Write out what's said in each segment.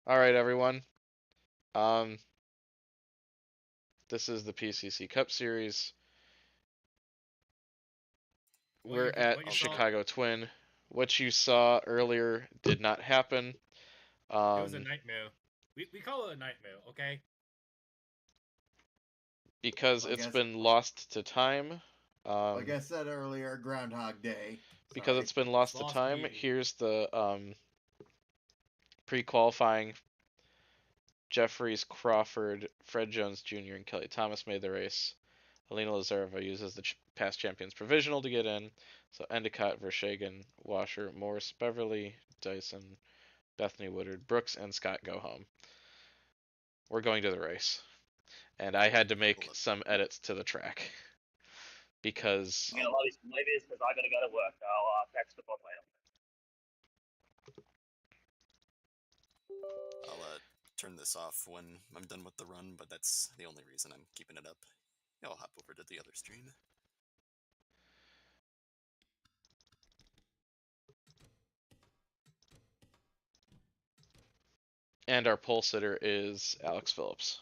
All right, everyone. Um, this is the PCC Cup Series. We're at what you saw, Chicago Twin. What you saw earlier did not happen. it was a nightmare. We call it a nightmare, okay? Because Like it's been lost to time. like I said earlier, Groundhog Day. Because Sorry. it's been lost to Lost time, immediately. here's the pre-qualifying. Jeffries, Crawford, Fred Jones Jr., and Kelly Thomas made the race. Alina Lazarova uses the past champions provisional to get in. So Endicott, Vershegen, Washer, Morse, Beverly, Dyson, Bethany Woodard, Brooks, and Scott go home. We're going to the race. And I had to make some edits to the track. Because... I'm gonna love you some labias because I gotta go to work. I'll text the book later. I'll turn this off when I'm done with the run, but that's the only reason I'm keeping it up. I'll hop over to the other stream. And our pole sitter is Alex Phillips.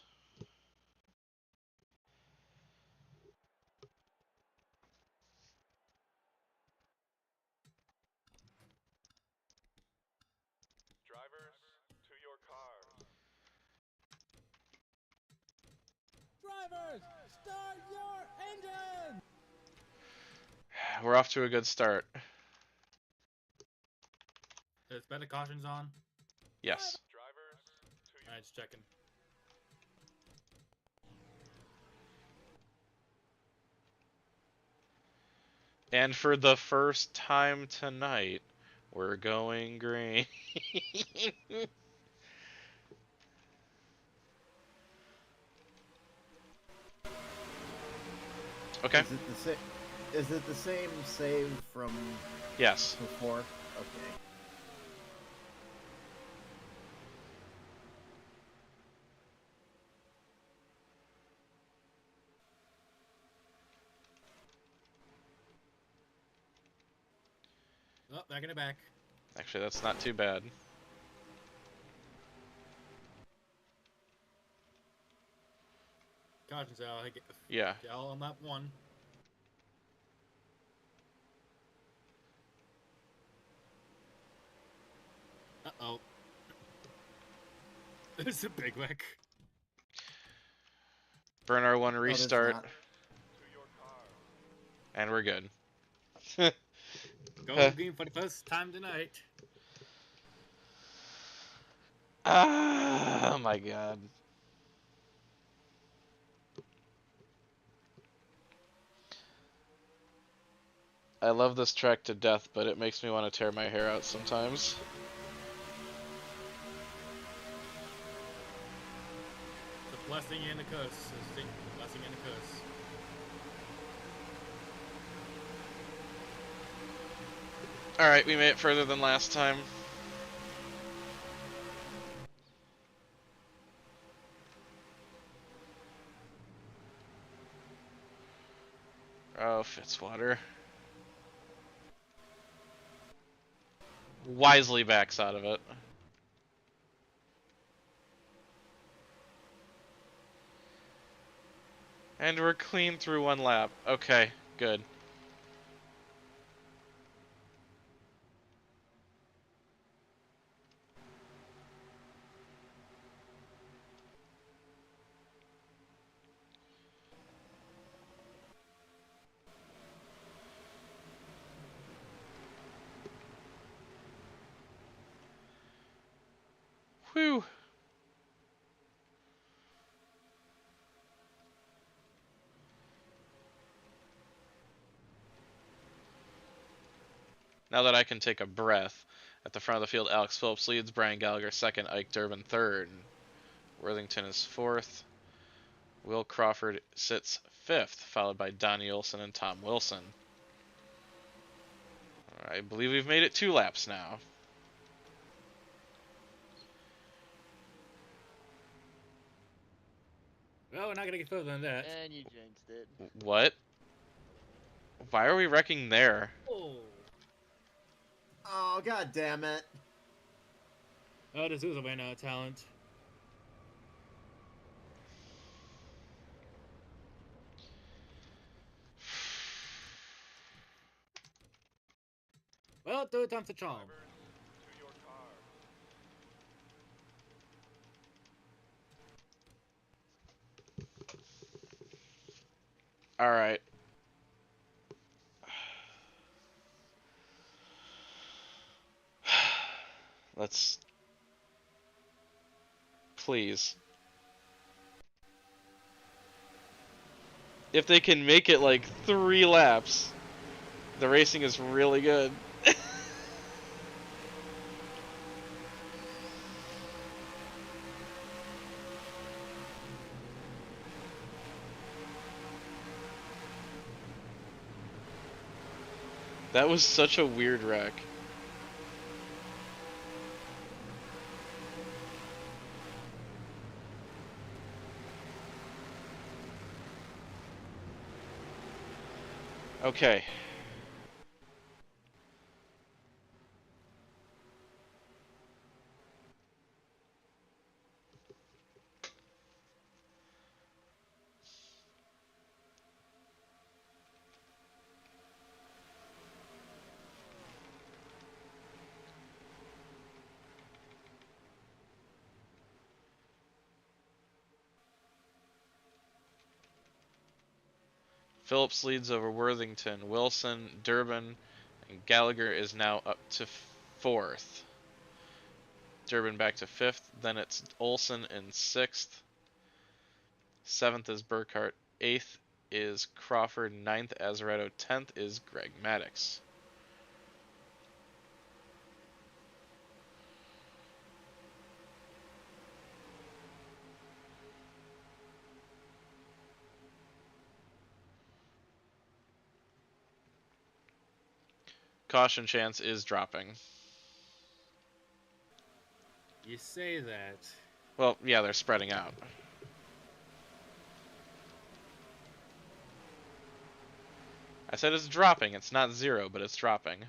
Drivers, to your cars. Drivers, start your engine! We're off to a good start. There's better cautions on. Yes. Drivers, to your Alright, just checking. And for the first time tonight, we're going green. Okay. Is it the same save from Yes. before? Okay. Oh, back in the back. Actually, that's not too bad. Cautions out. Yeah. All on lap 1. Uh-oh. This is a big wreck. Burn our one restart. not. to your car. And we're good. Go green for the first time tonight. Oh my god. I love this track to death, but it makes me want to tear my hair out sometimes. It's a blessing and a curse. It's a blessing and a curse. Alright, we made it further than last time. Oh, Fitzwater. Wisely backs out of it. And we're clean through one lap. Okay, good. Whew. Now that I can take a breath, at the front of the field, Alex Phillips leads, Brian Gallagher second, Ike Durbin third. Worthington is fourth. Will Crawford sits fifth, followed by Donnie Olson and Tom Wilson. I believe we've made it 2 laps now. Well, we're not gonna get further than that. And you jinxed it. What? Why are we wrecking there? Oh. Oh, god damn it. Oh, this is a man out of talent. Well, third time's the charm. Drivers, to your cars. All right. Let's please. If they can make it like 3 laps, the racing is really good. That was such a weird wreck. Okay. Phillips leads over Worthington, Wilson, Durbin, and Gallagher is now up to 4th. Durbin back to 5th. Then it's Olsen in 6th. 7th is Burkhart. 8th is Crawford. 9th Azaretto. 10th is Greg Maddox. Caution chance is dropping. You say that. Well, yeah, they're spreading out. I said it's dropping. It's not 0, but it's dropping.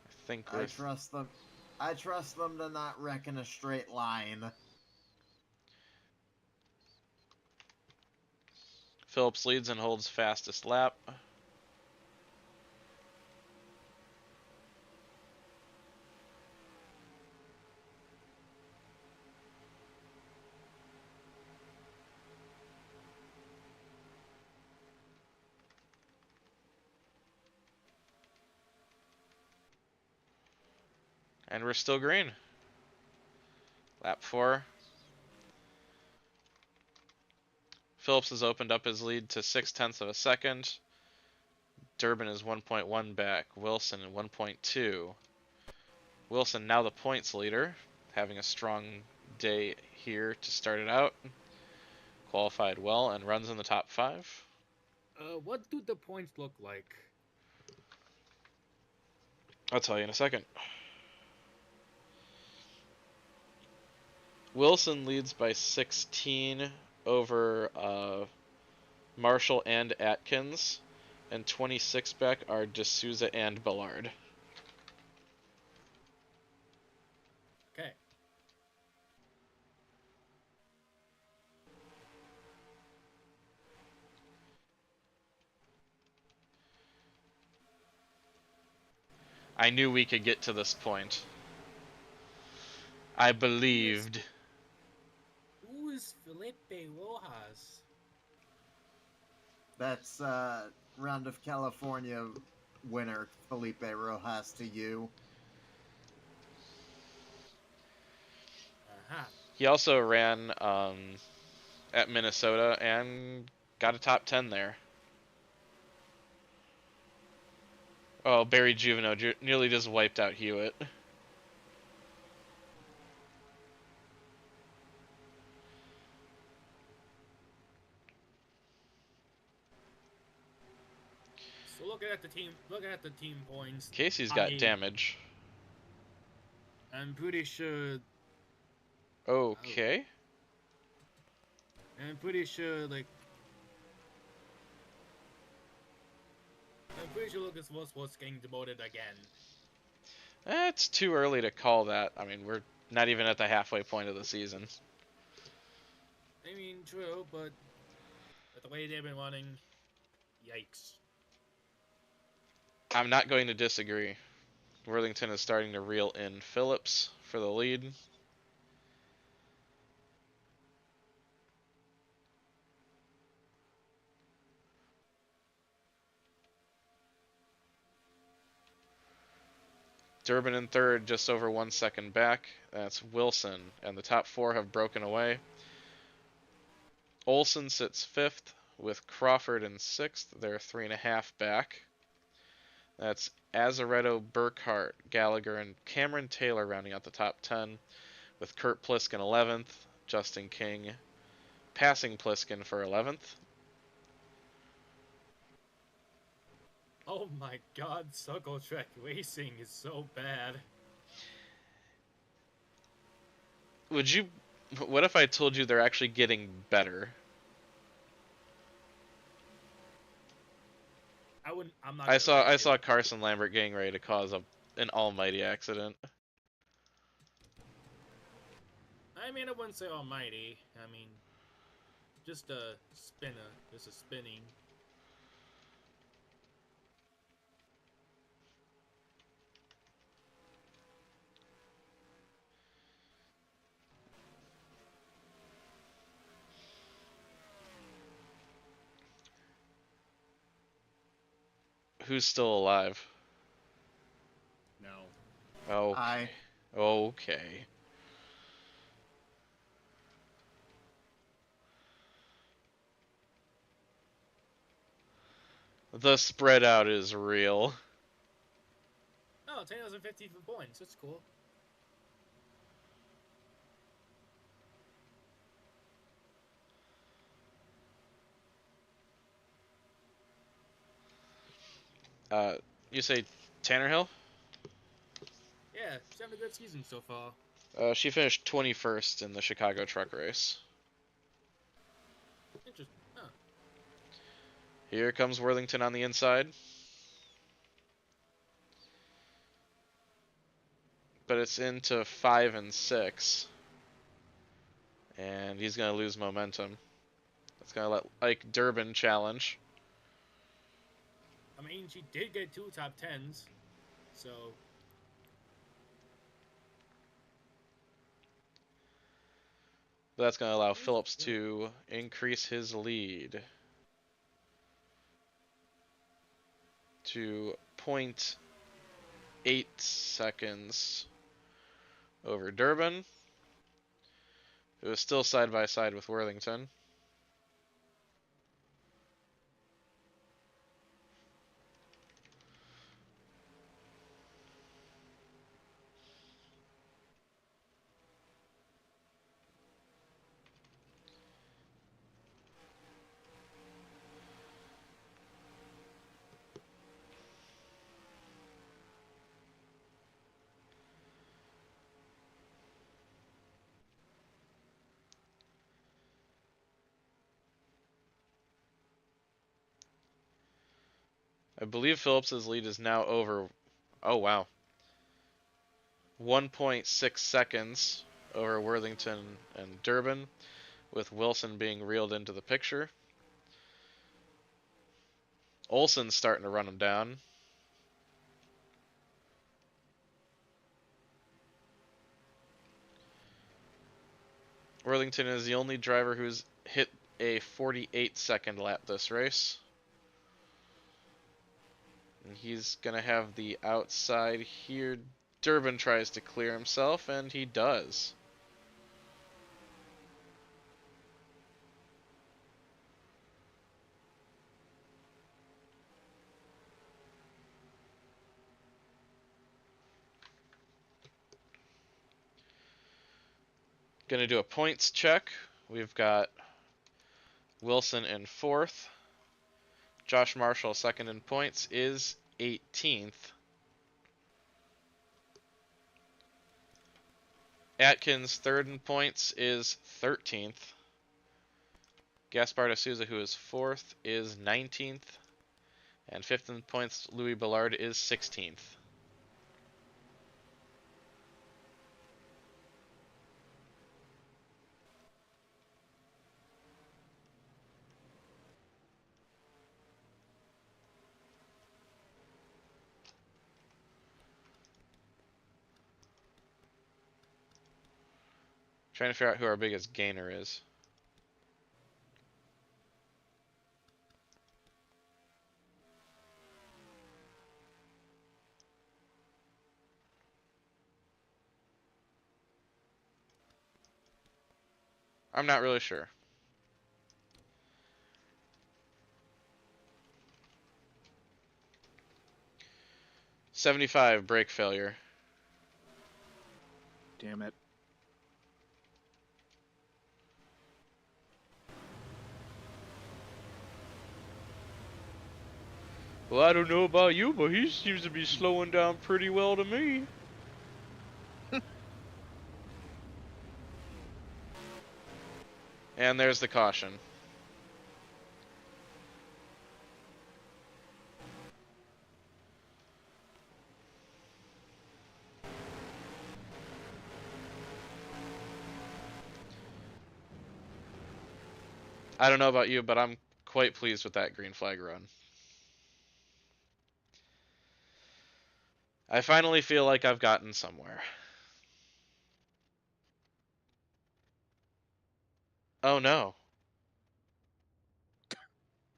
I think we're... I trust them to not wreck in a straight line. Phillips leads and holds fastest lap. And we're still green. Lap 4. Phillips has opened up his lead to 0.6 of a second. Durbin is 1.1 back. Wilson at 1.2. Wilson now the points leader, having a strong day here to start it out. Qualified well and runs in the top 5. What do the points look like? I'll tell you in a second. Wilson leads by 16 over Marshall and Atkins, and 26 back are D'Souza and Ballard. Okay. I knew we could get to this point. I believed. Who is Felipe Rojas? That's Round of California winner Felipe Rojas to you. Uh-huh. He also ran at Minnesota and got a top 10 there. Oh, Barry Juveno nearly just wiped out Hewitt. So looking at the team points. Casey's got damage. I'm pretty sure. Okay. I'm pretty sure, like, I'm pretty sure Lucas was getting demoted again. It's too early to call that. I mean, we're not even at the halfway point of the season. I mean, true, but with the way they've been running, yikes. I'm not going to disagree. Worthington is starting to reel in Phillips for the lead. Durbin in third, just over 1 second back. That's Wilson, and the top four have broken away. Olsen sits fifth, with Crawford in sixth. They're 3.5 back. That's Azaretto, Burkhart, Gallagher, and Cameron Taylor rounding out the top 10, with Kurt Pliskin 11th, Justin King passing Pliskin for 11th. Oh my god, Circle Track Racing is so bad. What if I told you they're actually getting better? I'm not I gonna saw Carson Lambert getting ready to cause an almighty accident. I mean, I wouldn't say almighty. I mean, just a spinner. Just a spinning. Who's still alive? No. Okay. I Okay. The spread out is real. Oh, 10,050 for points. That's cool. You say Tannerhill? Yeah, she's having a good season so far. She finished 21st in the Chicago truck race. Interesting. Huh. Here comes Worthington on the inside. But it's into 5 and 6. And he's going to lose momentum. That's going to let Ike Durbin challenge. I mean, she did get 2 top 10s, so That's going to allow Phillips to increase his lead to 0.8 seconds over Durbin, who is still side by side with Worthington. I believe Phillips's lead is now over. Oh, wow. 1.6 seconds over Worthington and Durbin, with Wilson being reeled into the picture. Olsen's starting to run him down. Worthington is the only driver who's hit a 48-second lap this race. And he's going to have the outside here. Durbin tries to clear himself, and he does. Going to do a points check. We've got Wilson in 4th. Josh Marshall, second in points, is 18th. Atkins, third in points, is 13th. Gaspar de Souza, who is 4th, is 19th. And fifth in points, Louis Ballard is 16th. Trying to figure out who our biggest gainer is. I'm not really sure. $75 brake failure. Damn it. Well, I don't know about you, but he seems to be slowing down pretty well to me. And there's the caution. I don't know about you, but I'm quite pleased with that green flag run. I finally feel like I've gotten somewhere. Oh no.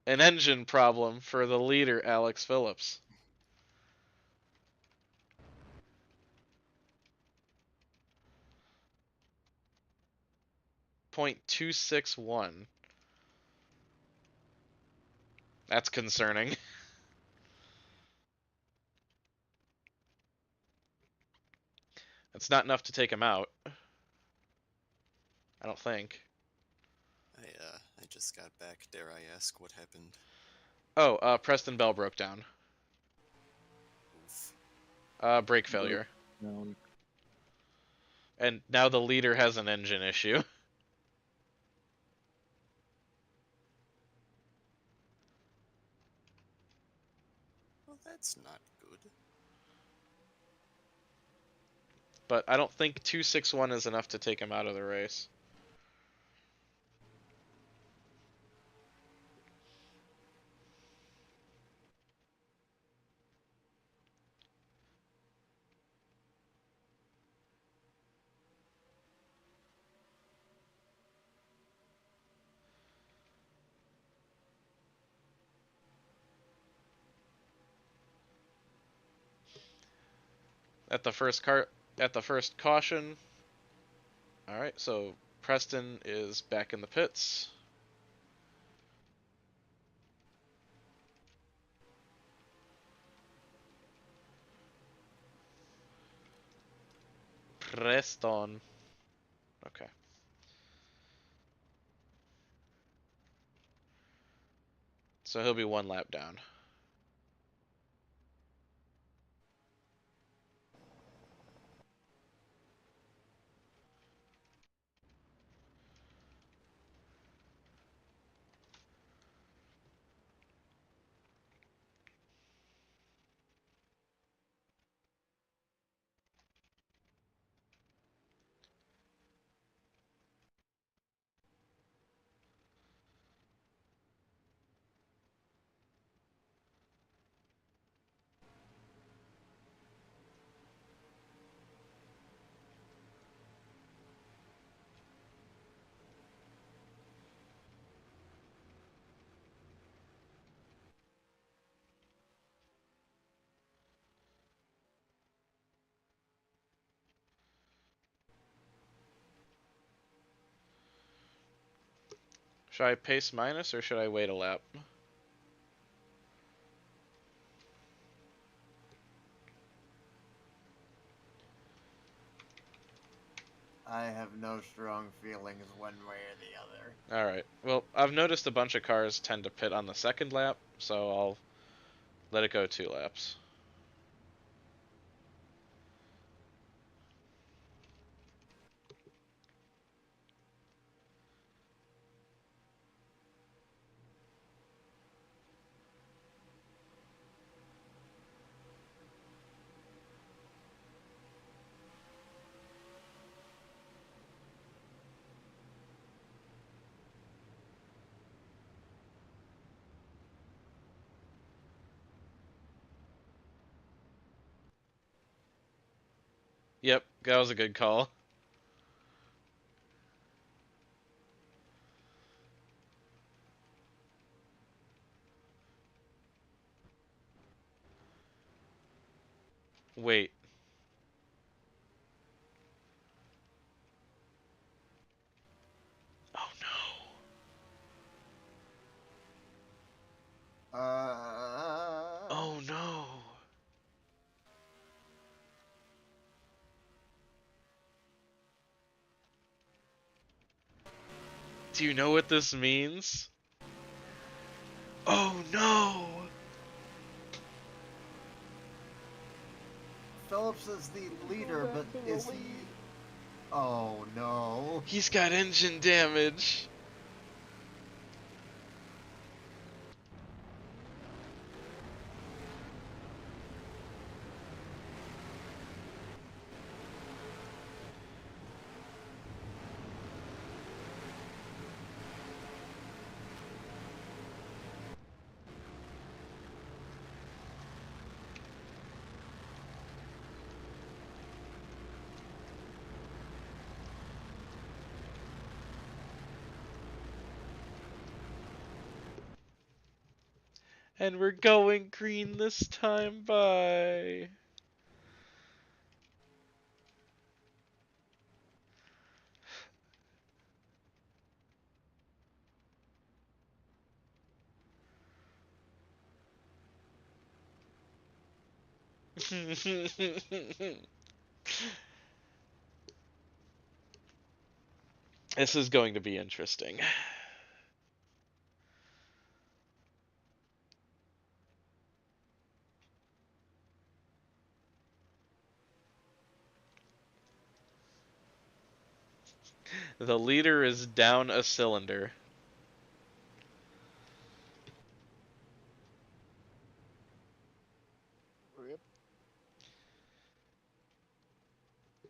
An engine problem for the leader, Alex Phillips. .261. That's concerning. That's not enough to take him out. I don't think. I just got back. Dare I ask what happened? Oh, Preston Bell broke down. Oof. Brake failure. Down. And now the leader has an engine issue. Well, that's not good. But I don't think 261 is enough to take him out of the race. At the first caution. All right, so Preston is back in the pits. Preston. Okay. So he'll be one lap down. Should I pace minus or should I wait a lap? I have no strong feelings one way or the other. Alright. Well, I've noticed a bunch of cars tend to pit on the second lap, so I'll let it go 2 laps. Yep, that was a good call. Wait. Oh no. Oh no. Do you know what this means? Oh no. Phillips is the leader, but is he? Oh no. He's got engine damage. And we're going green this time, bye. This is going to be interesting. The leader is down a cylinder. Rip.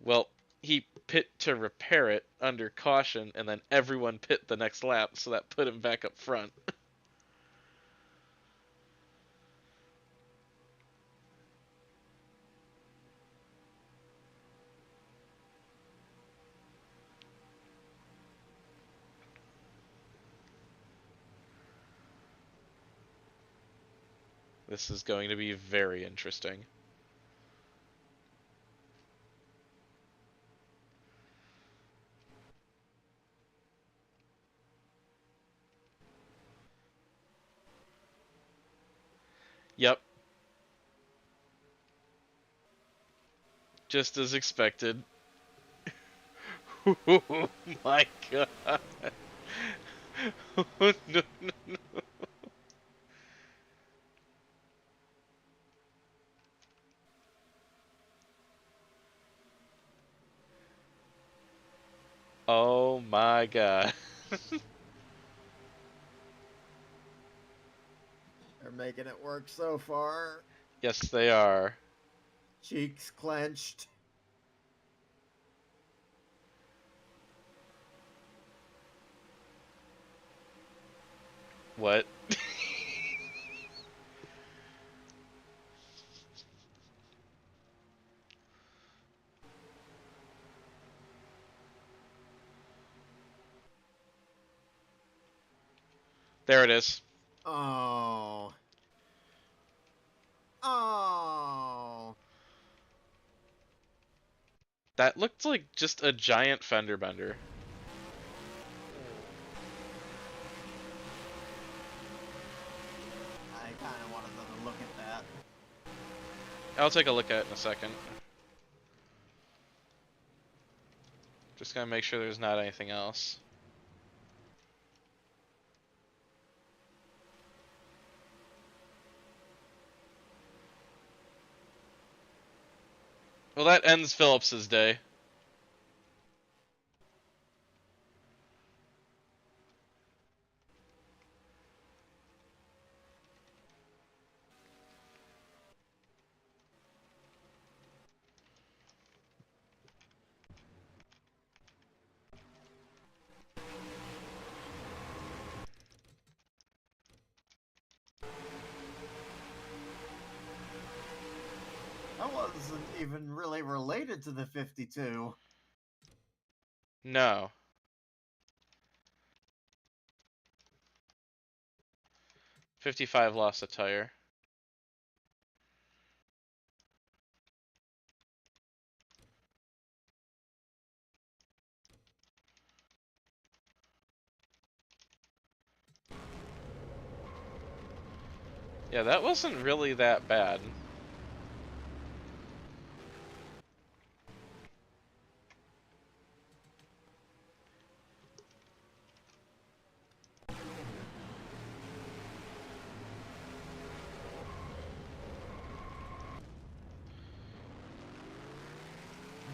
Well, he pit to repair it under caution, and then everyone pit the next lap, so that put him back up front. This is going to be very interesting. Yep. Just as expected. Oh my god. Oh, no, no, no. Oh my god. They're making it work so far. Yes, they are. Cheeks clenched. What? There it is. Oh. Oh. That looked like just a giant fender bender. I kind of wanted to look at that. I'll take a look at it in a second. Just gonna make sure there's not anything else. Well, that ends Phillips's day. I wasn't even really related to the 52. No. '55 lost a tire. Yeah, that wasn't really that bad.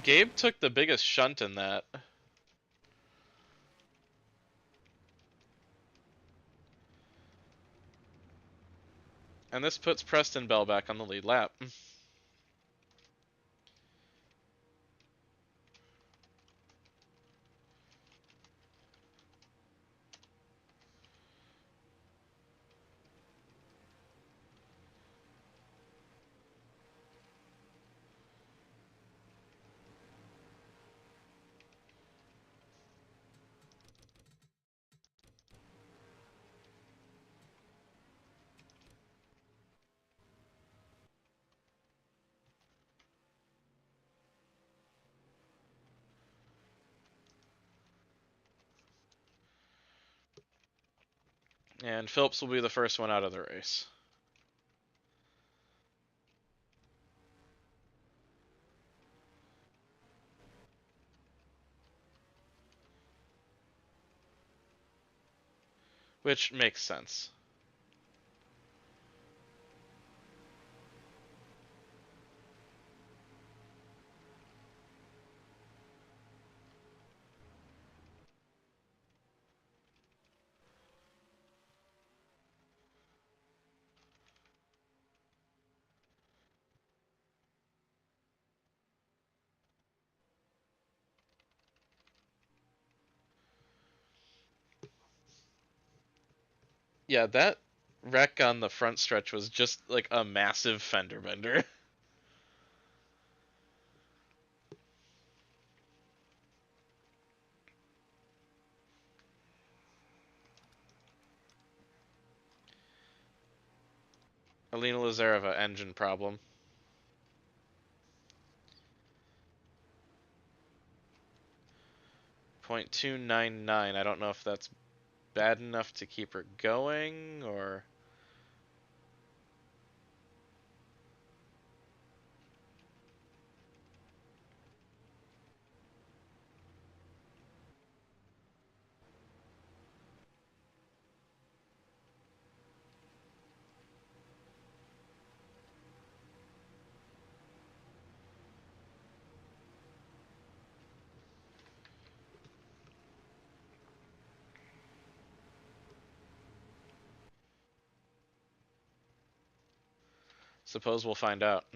Gabe took the biggest shunt in that. And this puts Preston Bell back on the lead lap. And Phillips will be the first one out of the race. Which makes sense. Yeah, that wreck on the front stretch was just like a massive fender bender. Alina Lazareva engine problem. .299. I don't know if that's bad enough to keep her going or. Suppose we'll find out.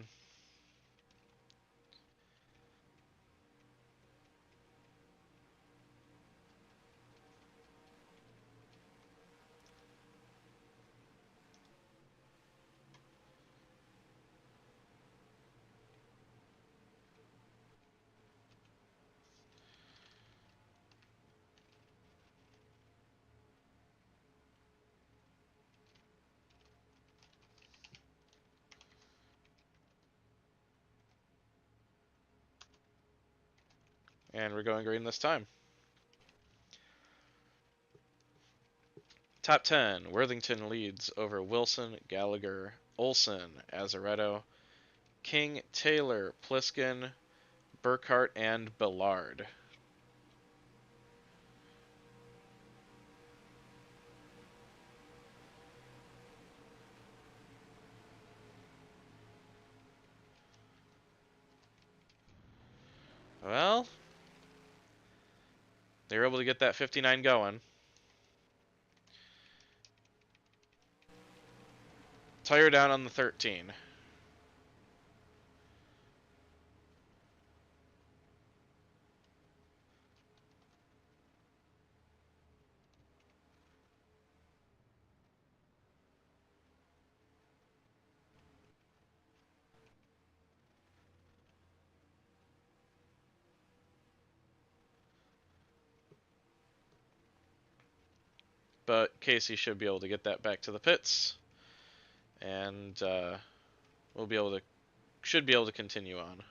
And we're going green this time. Top 10. Worthington leads over Wilson, Gallagher, Olson, Azaretto, King, Taylor, Pliskin, Burkhart, and Ballard. Well, they were able to get that 59 going. Tire down on the 13. but Casey should be able to get that back to the pits, and should be able to continue on.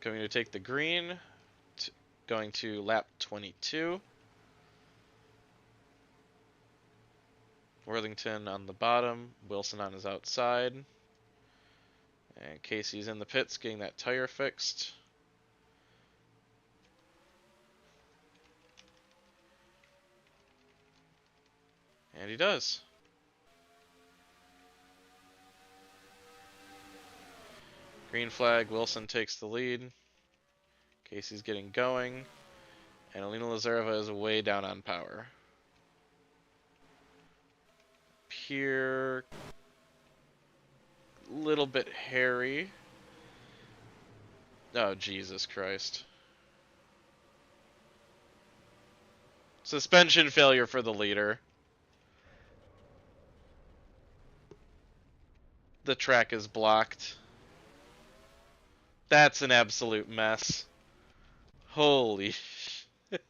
Going to take the green, going to lap 22. Worthington on the bottom, Wilson on his outside. And Casey's in the pits getting that tire fixed. And he does. Green flag, Wilson takes the lead. Casey's getting going. And Alina Lazareva is way down on power. Here, little bit hairy. Oh, Jesus Christ. Suspension failure for the leader. The track is blocked. That's an absolute mess. Holy shit.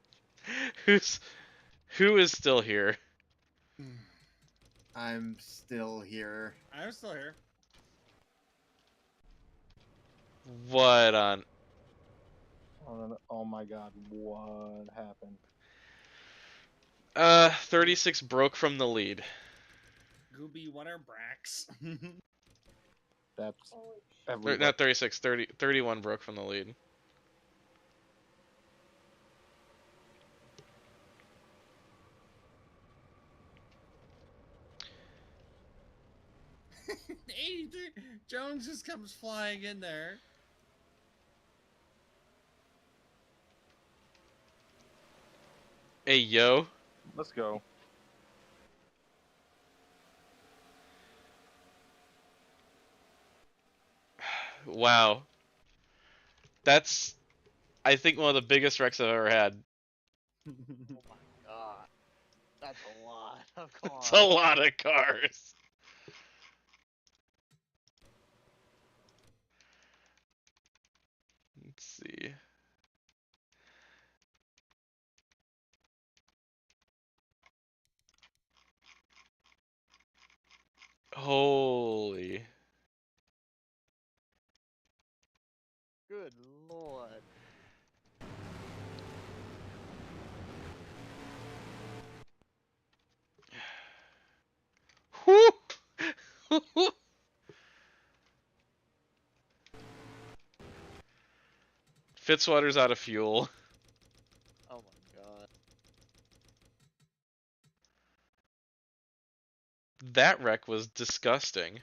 Who is still here? I'm still here. I'm still here. What on? Oh my god, what happened? 36 broke from the lead. Gooby, what are Brax? That's Not 36, 31 broke from the lead. Jones just comes flying in there. Hey, yo. Let's go. Wow. That's, I think, one of the biggest wrecks I've ever had. Oh my god. That's a lot of cars. It's a lot of cars. Let's see. Holy. Good lord. Whew. Fitzwater's out of fuel. Oh my god. That wreck was disgusting.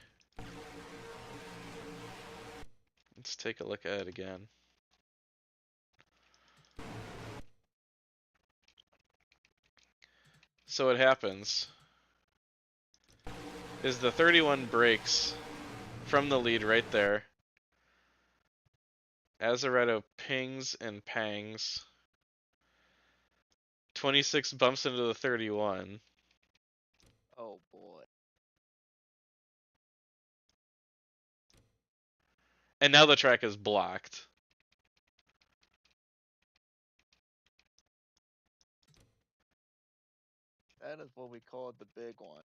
Let's take a look at it again. So what happens is the 31 breaks from the lead right there. Azaretto pings and pangs. 26 bumps into the 31. Oh boy. And now the track is blocked. That is what we call the big one.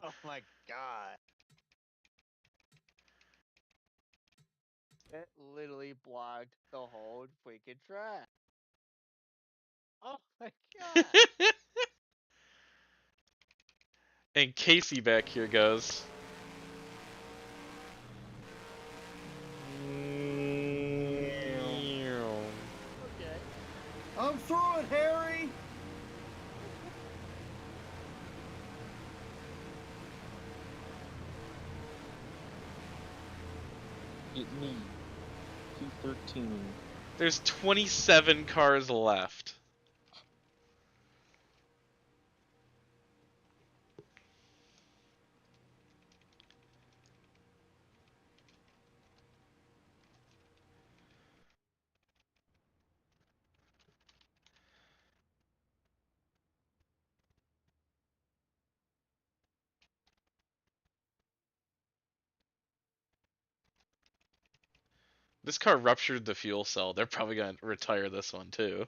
Oh my god. It literally blocked the whole freaking track. Oh my god. And Casey back here goes. Harry? Get me. 213. There's 27 cars left. This car ruptured the fuel cell. They're probably going to retire this one too.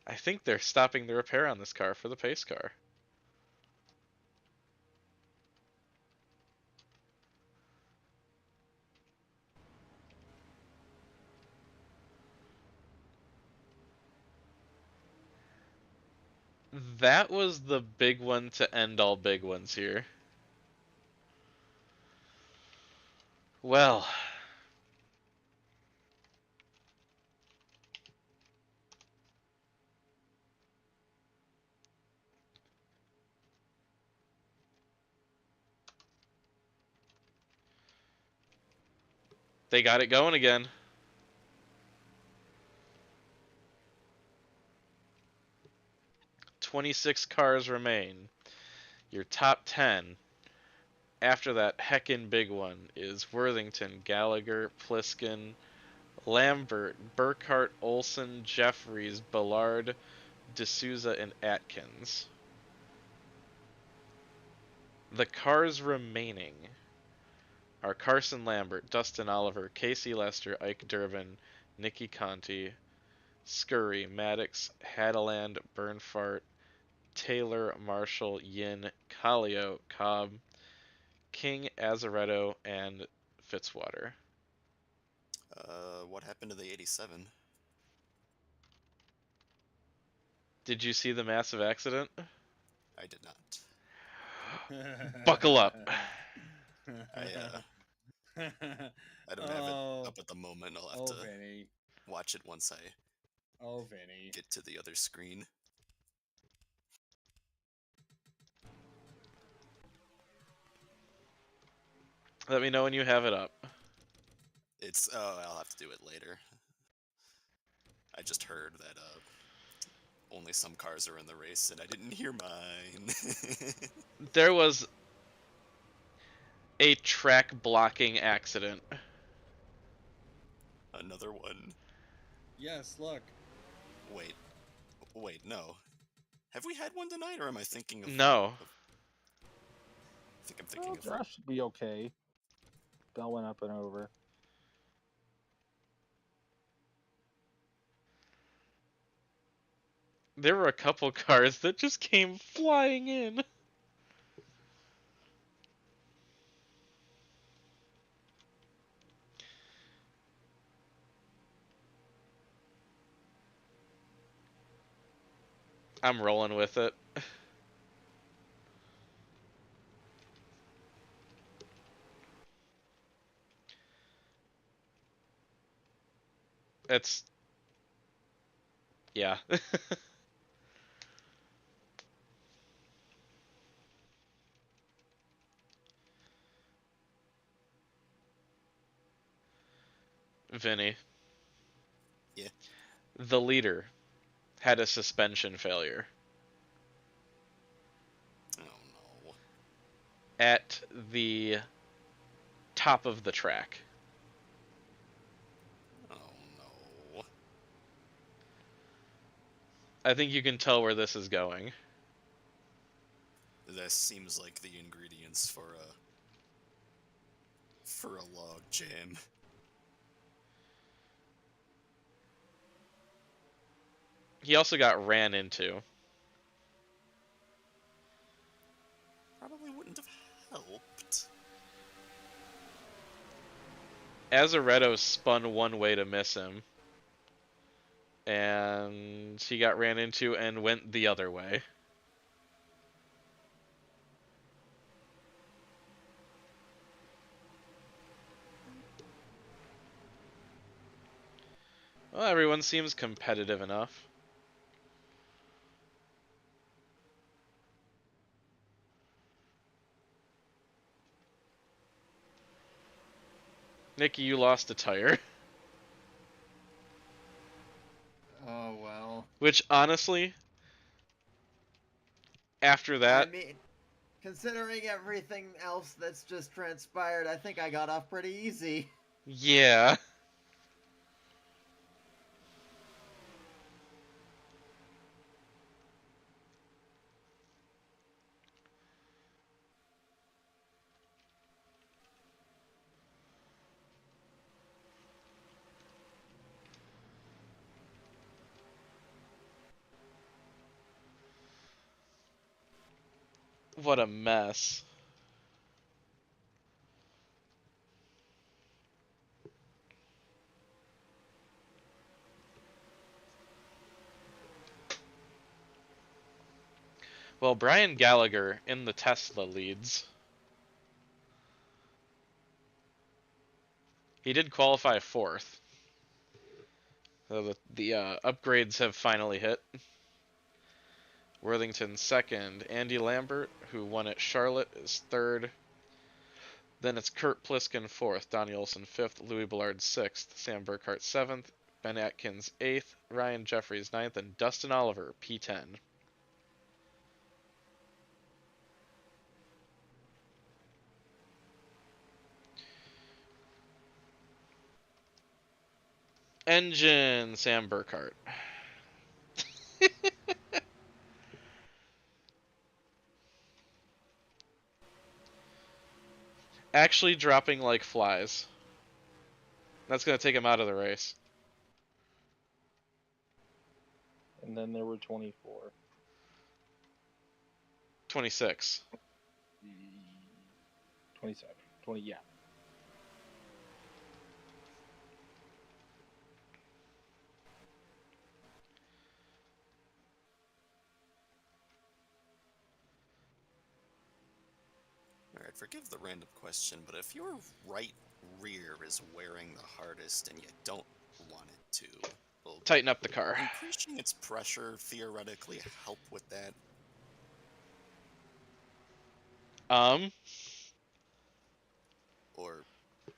I think they're stopping the repair on this car for the pace car. That was the big one to end all big ones here. Well, they got it going again. "26 cars remain. Your top 10 after that heckin' big one is Worthington, Gallagher, Pliskin, Lambert, Burkhart, Olson, Jeffries, Ballard, D'Souza, and Atkins. The cars remaining are Carson Lambert, Dustin Oliver, Casey Lester, Ike Durbin, Nicky Conti, Scurry, Maddox, Hadeland, Bernfart, Taylor, Marshall, Yin, Collio, Cobb, King, Azaretto, and Fitzwater. What happened to the 87? Did you see the massive accident? I did not. Buckle up. I don't have it up at the moment. I'll have to Vinny. watch it once I Oh, Vinny. get to the other screen. Let me know when you have it up. I'll have to do it later. I just heard that only some cars are in the race, and I didn't hear mine. There was a track blocking accident. Another one. Yes, look. Wait, no. Have we had one tonight, or am I thinking of... No. I think I'm thinking of... Josh should be okay. Bell went up and over. There were a couple cars that just came flying in. I'm rolling with it. It's... yeah. Vinny. Yeah. The leader had a suspension failure. Oh, no. At the top of the track. Oh, no. I think you can tell where this is going. That seems like the ingredients for a log jam. He also got ran into. Probably wouldn't have helped. Azaretto spun one way to miss him. And he got ran into and went the other way. Well, everyone seems competitive enough. Nikki, you lost a tire. Oh well. Which, honestly, after that, I mean, considering everything else that's just transpired, I think I got off pretty easy. yeah. What a mess. Well, Brian Gallagher in the Tesla leads. He did qualify 4th. So the upgrades have finally hit. Worthington 2nd. Andy Lambert, who won at Charlotte, is 3rd. Then it's Kurt Pliskin 4th, Donnie Olson 5th, Louis Ballard 6th, Sam Burkhart 7th, Ben Atkins 8th, Ryan Jeffries 9th, and Dustin Oliver P10. Engine Sam Burkhart. Actually dropping like flies. That's going to take him out of the race. And then there were 24. 26. 27. 20, yeah. Alright, forgive the random question, but if your right rear is wearing the hardest and you don't want it to, will Tighten up the car. increasing its pressure theoretically help with that? Or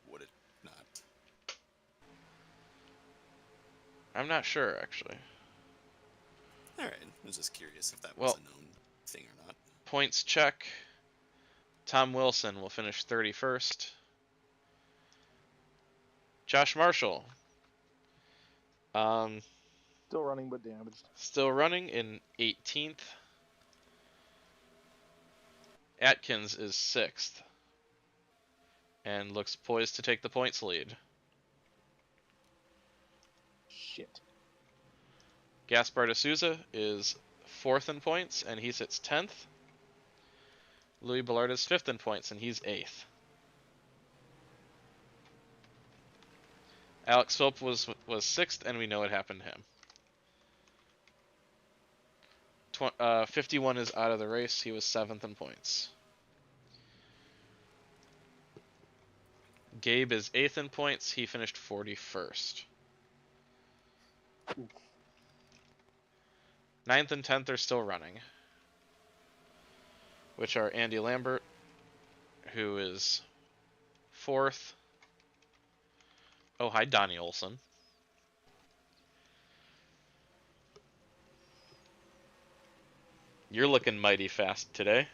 would it not? I'm not sure, actually. Alright, I was just curious if that was Well, a known thing or not. points check. Tom Wilson will finish 31st. Josh Marshall. Still running but damaged. Still running in 18th. Atkins is 6th. And looks poised to take the points lead. Shit. Gaspar de Souza is 4th in points, and he sits 10th. Louis Ballard is 5th in points, and he's 8th. Alex Philp was 6th, and we know what happened to him. 51 is out of the race. He was 7th in points. Gabe is 8th in points. He finished 41st. 9th and 10th are still running, which are Andy Lambert, who is 4th. Oh, hi, Donnie Olson. You're looking mighty fast today.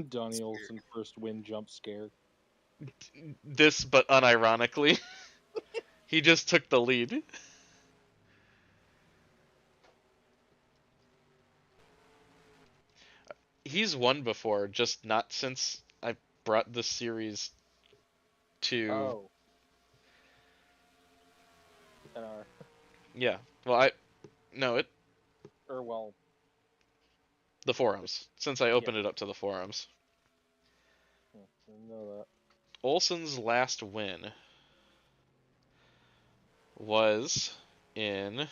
Donnie Olson first win jump scare. This, but unironically, he just took the lead. He's won before, just not since I brought the series to. Oh. NR. Yeah. Well, Well. the forums, since I opened it up to the forums. I didn't know that. Olson's last win was in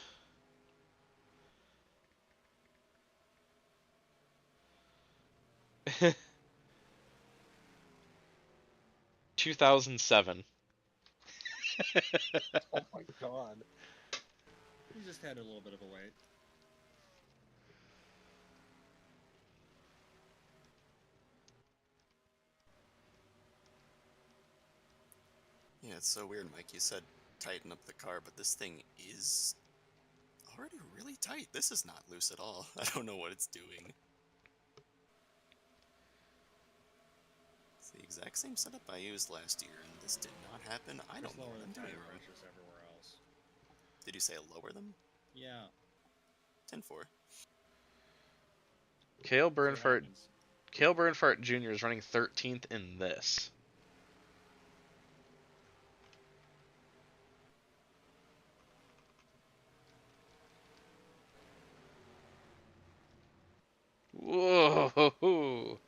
2007. Oh my god. He just had a little bit of a wait. Yeah, it's so weird, Mike. You said tighten up the car, but this thing is already really tight. This is not loose at all. I don't know what it's doing. It's the exact same setup I used last year, and this did not happen. I don't Just know lower what the I'm doing tire wrong. pressures everywhere else. Did you say lower them? Yeah. 10-4. Cale See what Bernhardt happens. Cale Bernhardt Jr. is running 13th in this. Whoa!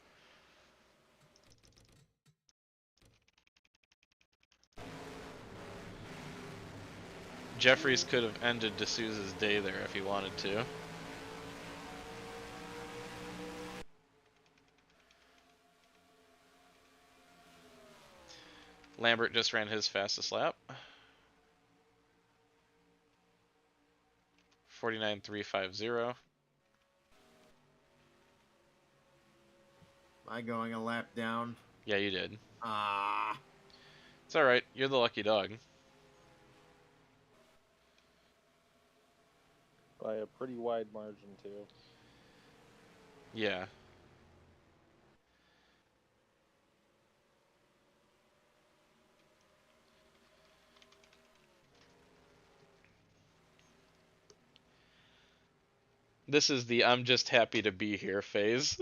Jeffries could have ended D'Souza's day there if he wanted to. Lambert just ran his fastest lap. 49.350. Am I going a lap down? Yeah, you did. Ah. It's alright. You're the lucky dog. By a pretty wide margin, too. Yeah. This is the I'm just happy to be here phase.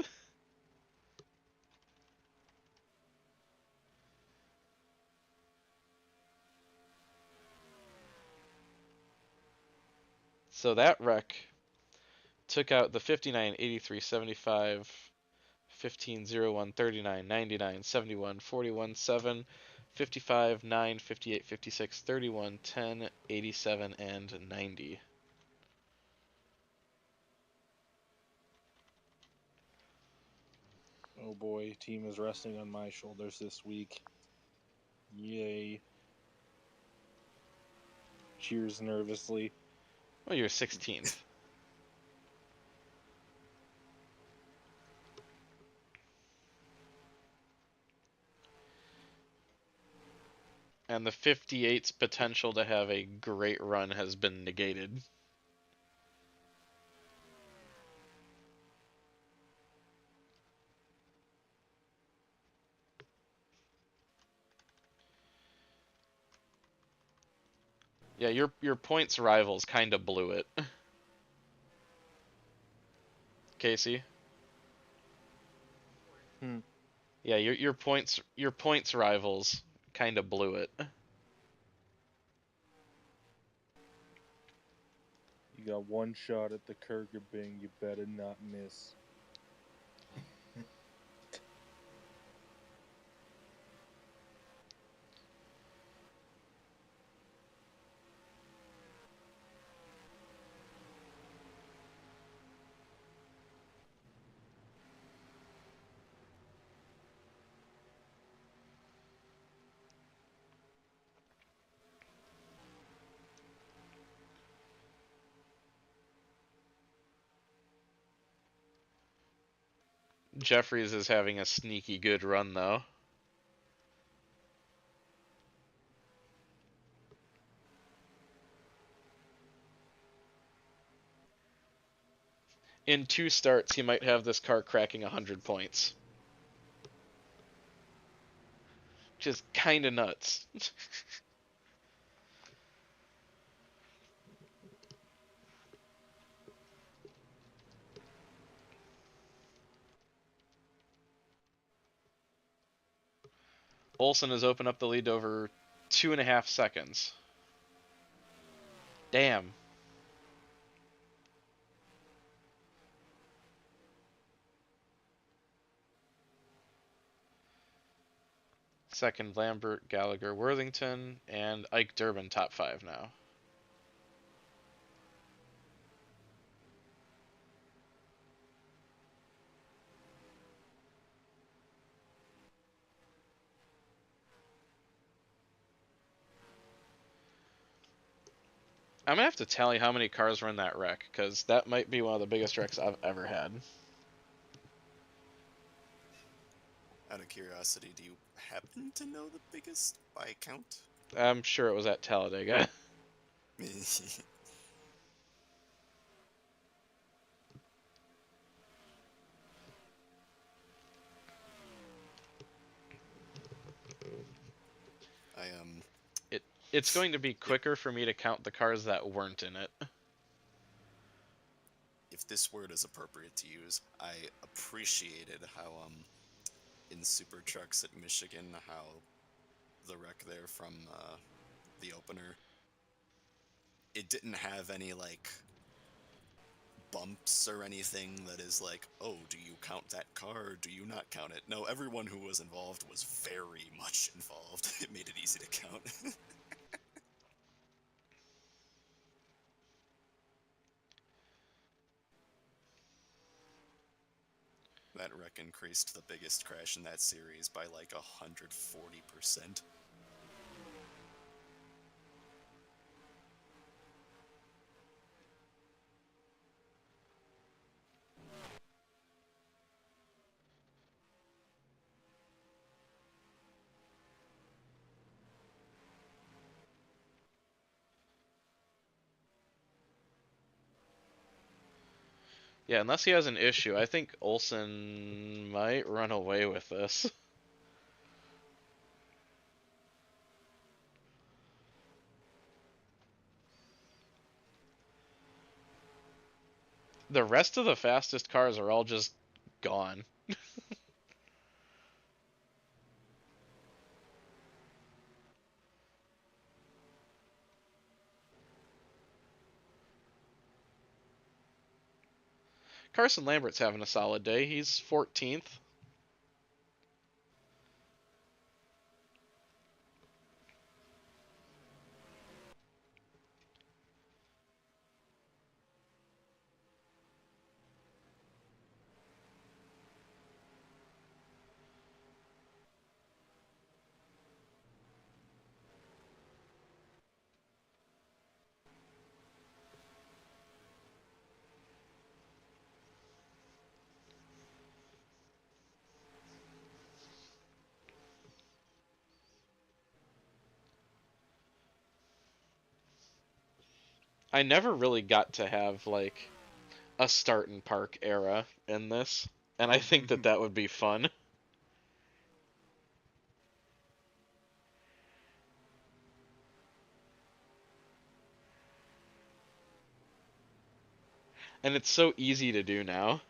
So that wreck took out the 59, 83, 75, 15, 01, 39, 99, 71, 41, 7, 55, 9, 58, 56, 31, 10, 87, and 90. Oh boy, team is resting on my shoulders this week. Yay. Cheers nervously. Well, you're 16th. And the 58's potential to have a great run has been negated. Yeah, your points rivals kind of blew it. Casey? Hmm. Yeah, your points rivals kind of blew it. You got one shot at the Kurgabing, you better not miss. Jeffries is having a sneaky good run though. In 2 starts, he might have this car cracking 100 points. Just kind of nuts. Olsen has opened up the lead to over 2.5 seconds. Damn. Second, Lambert, Gallagher, Worthington, and Ike Durbin top 5 now. I'm gonna have to tally how many cars were in that wreck, because that might be one of the biggest wrecks I've ever had. Out of curiosity, do you happen to know the biggest by count? I'm sure it was at Talladega. I It's going to be quicker for me to count the cars that weren't in it. if this word is appropriate to use, I appreciated how in Super Trucks at Michigan, how the wreck there from the opener, it didn't have any like bumps or anything that is like, oh, do you count that car or do you not count it? No, everyone who was involved was very much involved. It made it easy to count. That wreck increased the biggest crash in that series by like 140%. Yeah, unless he has an issue, I think Olsen might run away with this. The rest of the fastest cars are all just gone. Carson Lambert's having a solid day. He's 14th. I never really got to have like a start and park era in this, and I think that that would be fun. And it's so easy to do now.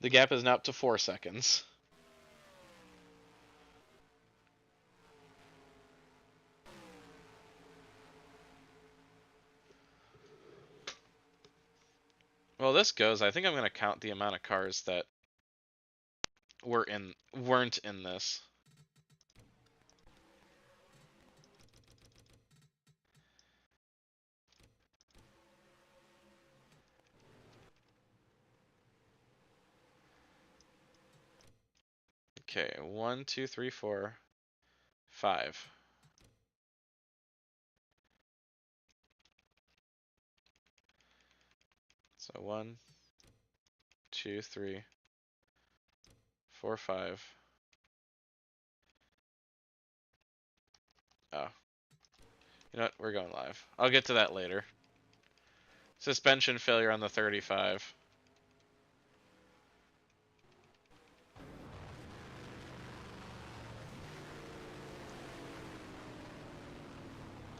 The gap is now up to 4 seconds. Well, this goes. I think I'm going to count the amount of cars that weren't in this. Okay, 1, 2, 3, 4, 5. So 1, 2, 3, 4, 5. Oh. You know what? We're going live. I'll get to that later. Suspension failure on the 35.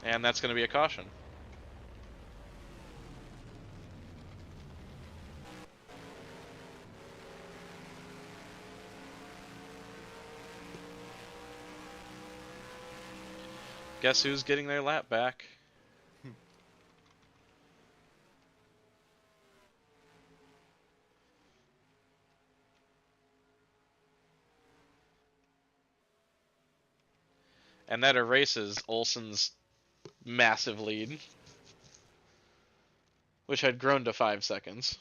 And that's going to be a caution. Guess who's getting their lap back? And that erases Olsen's massive lead, which had grown to 5 seconds.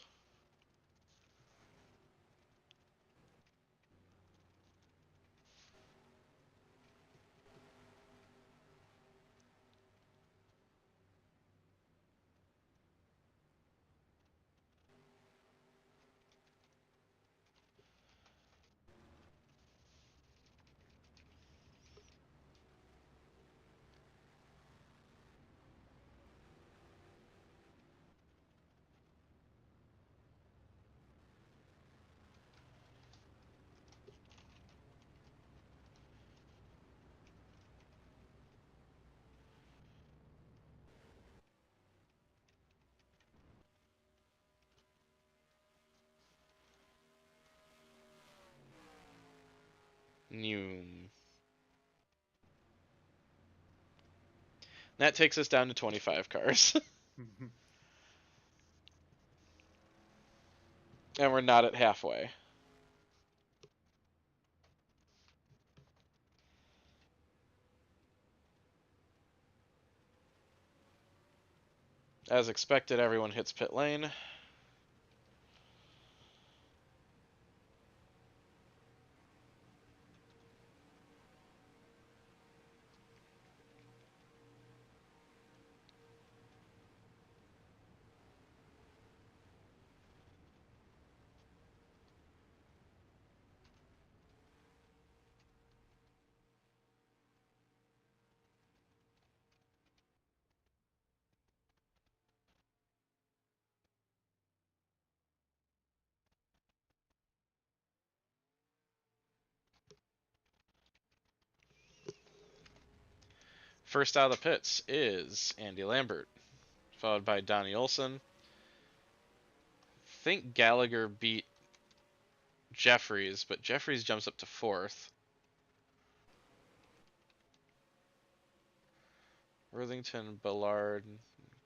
Noom. That takes us down to 25 cars. And we're not at halfway. As expected, everyone hits pit lane. First out of the pits is Andy Lambert, followed by Donnie Olson. I think Gallagher beat Jeffries, but Jeffries jumps up to 4th. Worthington, Ballard,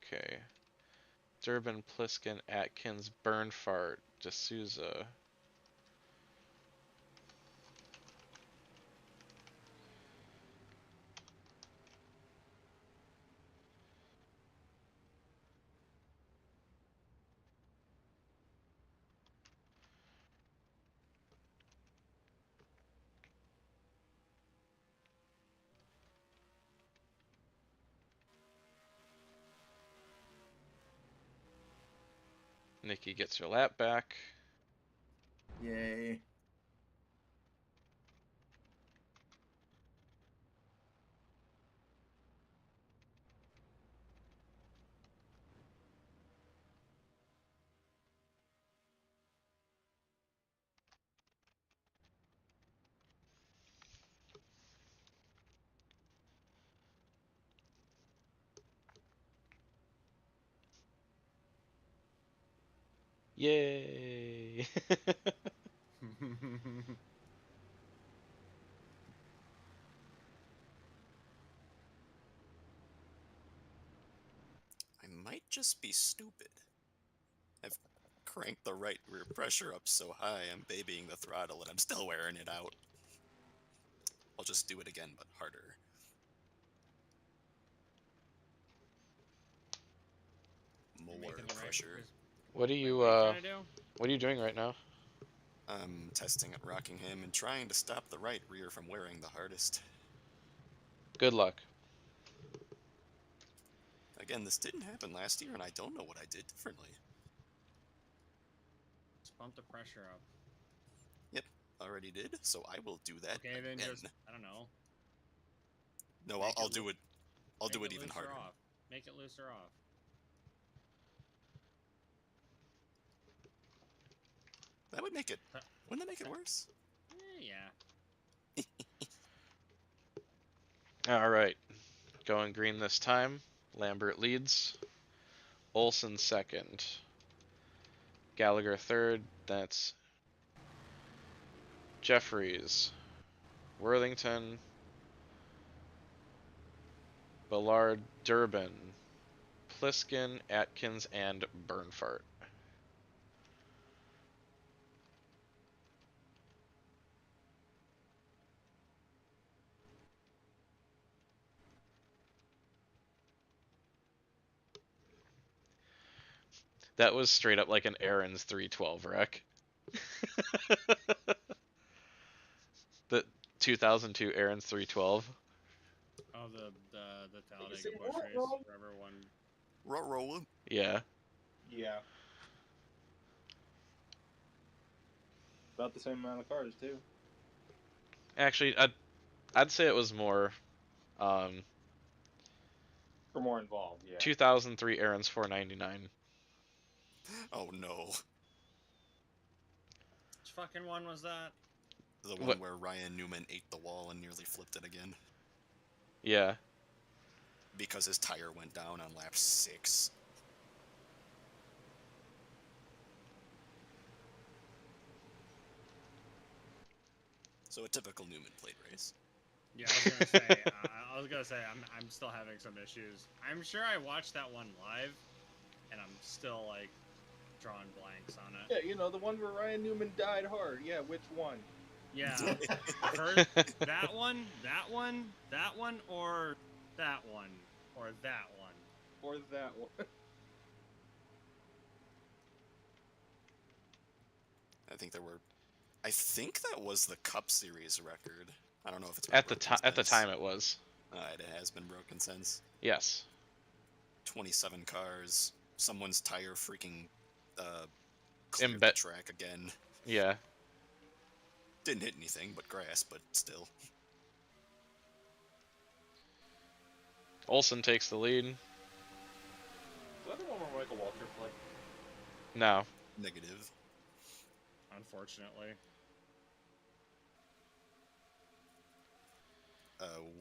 okay. Durbin, Pliskin, Atkins, Bernfart, D'Souza. Nikki gets her lap back. Yay. Yay! I might just be stupid. I've cranked the right rear pressure up so high I'm babying the throttle and I'm still wearing it out. I'll just do it again, but harder. More Making the right- pressure. What are Wait, you what are you trying to do? what are you doing right now? I'm testing at Rockingham and trying to stop the right rear from wearing the hardest. Good luck. Again, this didn't happen last year and I don't know what I did differently. Just bump the pressure up. Yep, already did, so I will do that Okay, then again. just, I don't know. No, make I'll it do it. I'll do make it even looser harder. Off. Make it looser off. That would make it. Wouldn't that make it worse? Yeah. All right. Going green this time. Lambert leads. Olson second. Gallagher third. That's Jeffries. Worthington. Ballard, Durbin, Pliskin, Atkins, and Burnfart. That was straight up like an Aaron's 312 wreck. The 2002 Aaron's 312. Oh, the Talladega Bush race. Forever one. Rolling. Yeah. Yeah. About the same amount of cars too. Actually, I'd say it was more. Or more involved, yeah. 2003 Aaron's 499. Oh no. Which fucking one was that? The one What? where Ryan Newman ate the wall and nearly flipped it again. Yeah. Because his tire went down on lap 6. So a typical Newman plate race. Yeah, I was gonna say, I'm still having some issues. I'm sure I watched that one live, and I'm still like drawing blanks on it. Yeah, you know, the one where Ryan Newman died hard. Yeah, which one? Yeah, first, that one, or that one, or that one. Or that one. I think that was the Cup Series record. I don't know if it's At the time it was. It has been broken since. Yes. 27 cars. Someone's tire freaking cleared the track again. Yeah. Didn't hit anything but grass, but still. Olsen takes the lead. Is that the one where Michael Walker played? No. Negative. Unfortunately.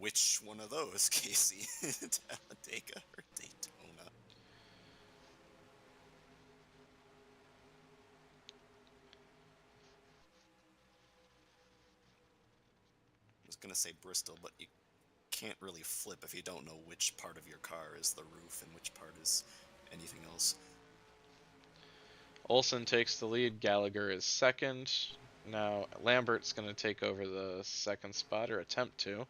Which one of those, Casey? Talladega or Daytona? I was gonna say Bristol, but you can't really flip if you don't know which part of your car is the roof and which part is anything else. Olsen takes the lead. Gallagher is second. Now Lambert's going to take over the second spot, or attempt to.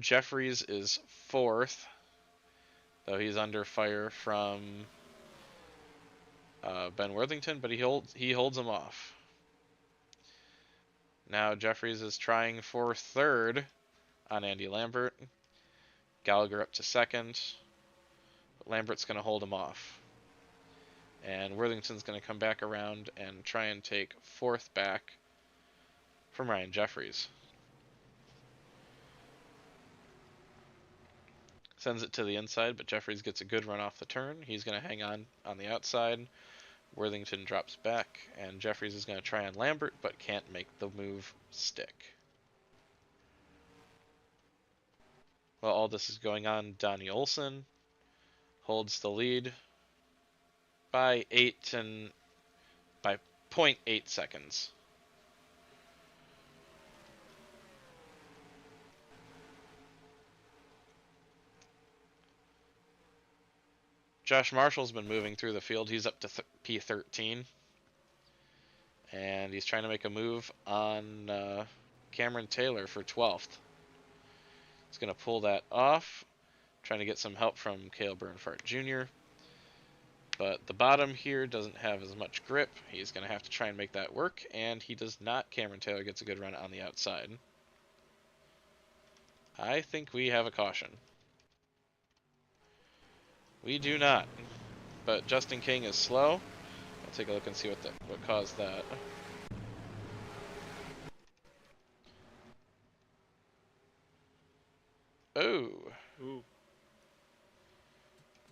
Jeffries is fourth, though he's under fire from Ben Worthington, but he holds him off. Now Jeffries is trying for third on Andy Lambert. Gallagher up to second. Lambert's going to hold him off. And Worthington's going to come back around and try and take fourth back from Ryan Jeffries. Sends it to the inside, but Jeffries gets a good run off the turn. He's going to hang on the outside. Worthington drops back, and Jeffries is going to try on Lambert, but can't make the move stick. While all this is going on, Donnie Olsen holds the lead by 0.8 seconds. Josh Marshall's been moving through the field. He's up to P13. And he's trying to make a move on Cameron Taylor for 12th. He's going to pull that off. Trying to get some help from Cale Burnfart Jr. But the bottom here doesn't have as much grip. He's going to have to try and make that work. And he does not. Cameron Taylor gets a good run on the outside. I think we have a caution. We do not. But Justin King is slow. I'll take a look and see what caused that. Oh. Ooh.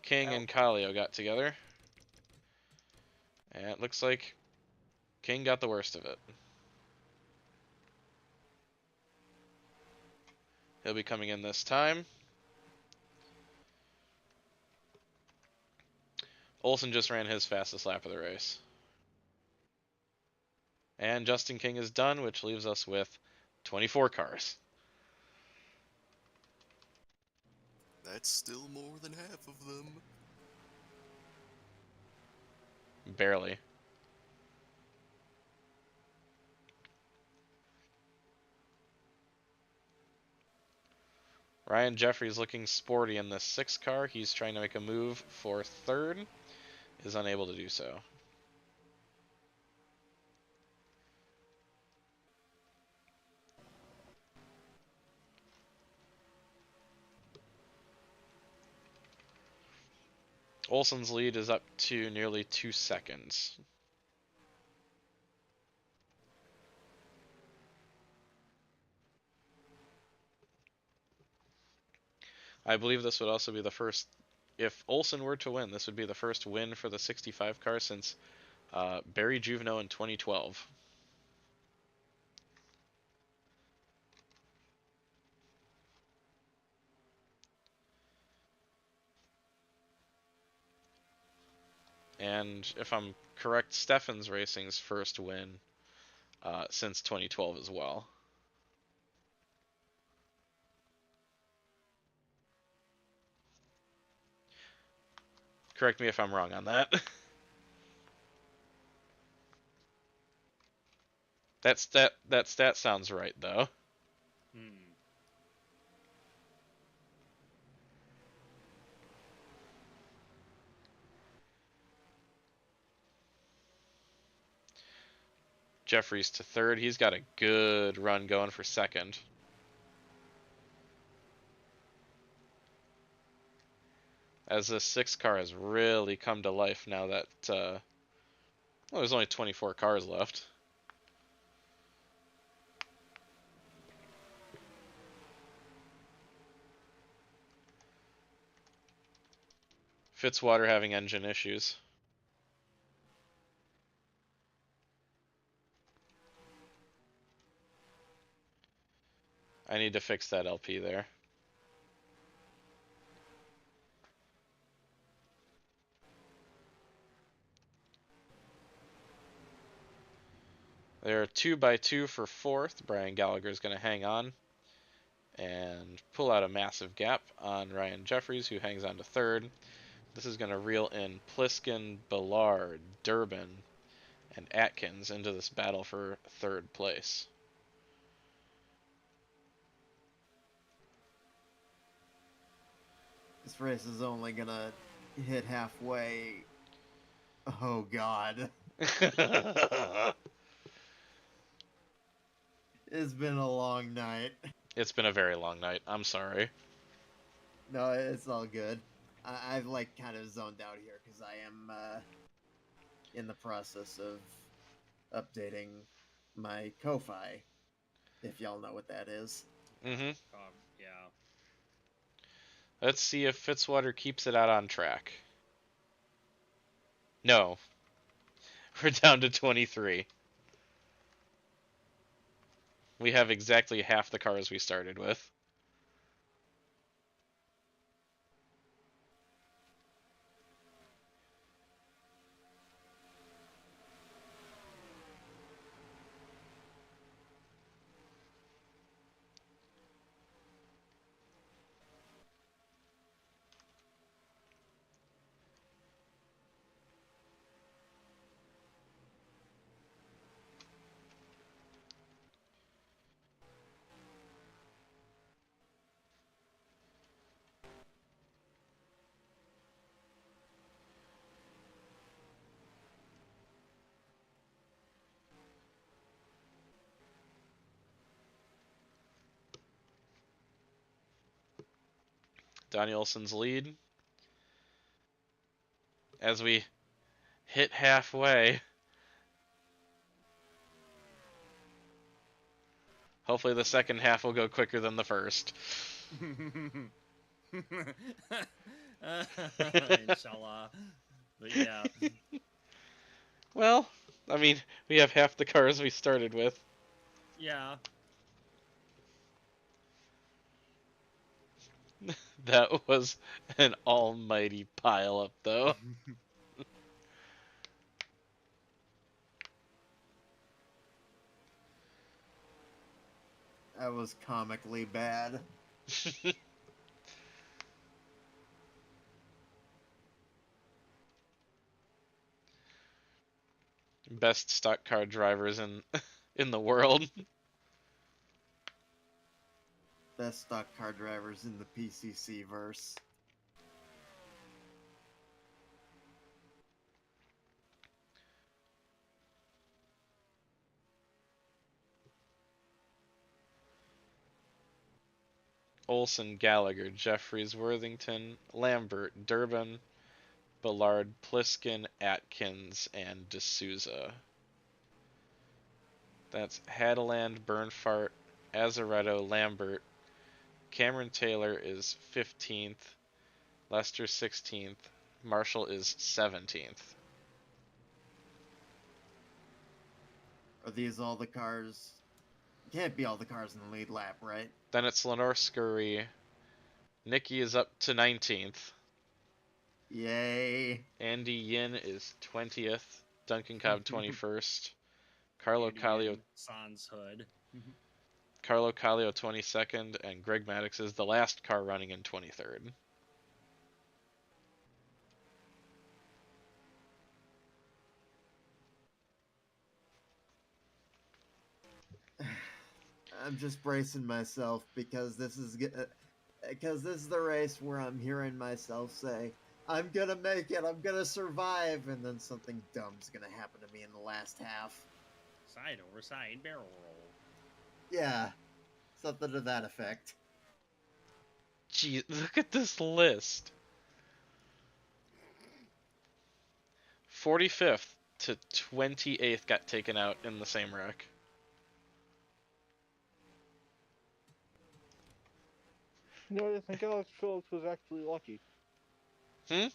King and Kallio got together. And it looks like King got the worst of it. He'll be coming in this time. Olsen just ran his fastest lap of the race. And Justin King is done, which leaves us with 24 cars. That's still more than half of them. Barely. Ryan Jeffries looking sporty in the 6 car. He's trying to make a move for 3rd. Is unable to do so. Olson's lead is up to nearly 2 seconds. I believe this would also be the first, if Olson were to win, this would be the first win for the 65 car since Barry Juvenile in 2012. And if I'm correct, Steffen's Racing's first win since 2012 as well. Correct me if I'm wrong on that. That stat sounds right though. Jeffries to 3rd. He's got a good run going for 2nd. As this 6 car has really come to life now that well, there's only 24 cars left. Fitzwater having engine issues. I need to fix that LP there. They're 2x2 for 4th. Brian Gallagher is going to hang on and pull out a massive gap on Ryan Jeffries, who hangs on to 3rd. This is going to reel in Pliskin, Ballard, Durbin, and Atkins into this battle for 3rd place. This race is only gonna hit halfway. Oh God. It's been a long night. It's been a very long night. I'm sorry. No, it's all good. I've like kind of zoned out here because I am in the process of updating my Ko-Fi, if y'all know what that is. Mm-hmm. Yeah. Let's see if Fitzwater keeps it out on track. No. We're down to 23. We have exactly half the cars we started with. Danielson's lead. As we hit halfway. Hopefully the second half will go quicker than the first. Inshallah. But yeah. Well, I mean, we have half the cars we started with. Yeah. That was an almighty pile up, though. That was comically bad. Best stock car drivers in in the world. Best stock car drivers in the PCC verse. Olson, Gallagher, Jeffries, Worthington, Lambert, Durbin, Ballard, Pliskin, Atkins, and D'Souza. That's Hadeland, Bernfart, Azaretto, Lambert. Cameron Taylor is 15th. Lester 16th. Marshall is 17th. Are these all the cars? Can't be all the cars in the lead lap, right? Then it's Lenore Scurry. Nikki is up to 19th. Yay. Andy Yin is 20th. Duncan Cobb 21st. Carlo Kallio Sans hood. Carlo Kallio 22nd, and Greg Maddox is the last car running in 23rd. I'm just bracing myself because this is the race where I'm hearing myself say, I'm gonna make it, I'm gonna survive, and then something dumb's gonna happen to me in the last half. Side over side barrel roll. Yeah, something to that effect. Gee, look at this list. 45th to 28th got taken out in the same wreck. No, I think Alex Phillips was actually lucky. Hmm?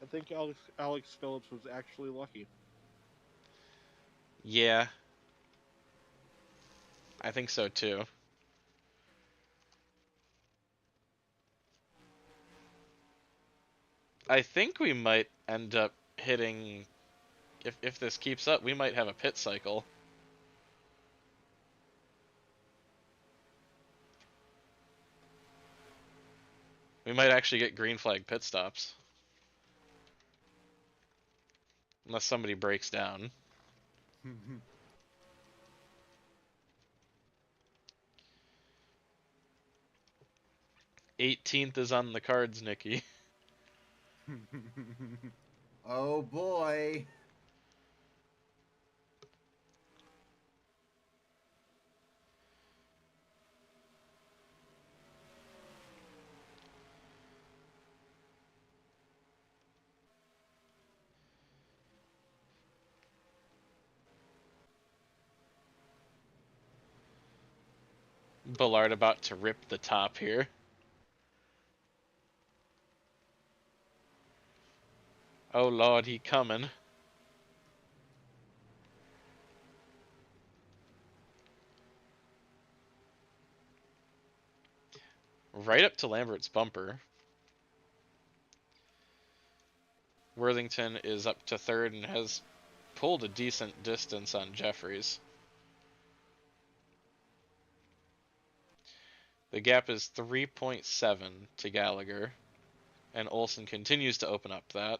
I think Alex Phillips was actually lucky. Yeah. I think so too. I think we might end up hitting, if this keeps up, we might have a pit cycle. We might actually get green flag pit stops. Unless somebody breaks down. 18th is on the cards, Nikki. Oh boy. Ballard about to rip the top here. Oh lord, he coming. Right up to Lambert's bumper. Worthington is up to third and has pulled a decent distance on Jeffries. The gap is 3.7 to Gallagher, and Olson continues to open up that.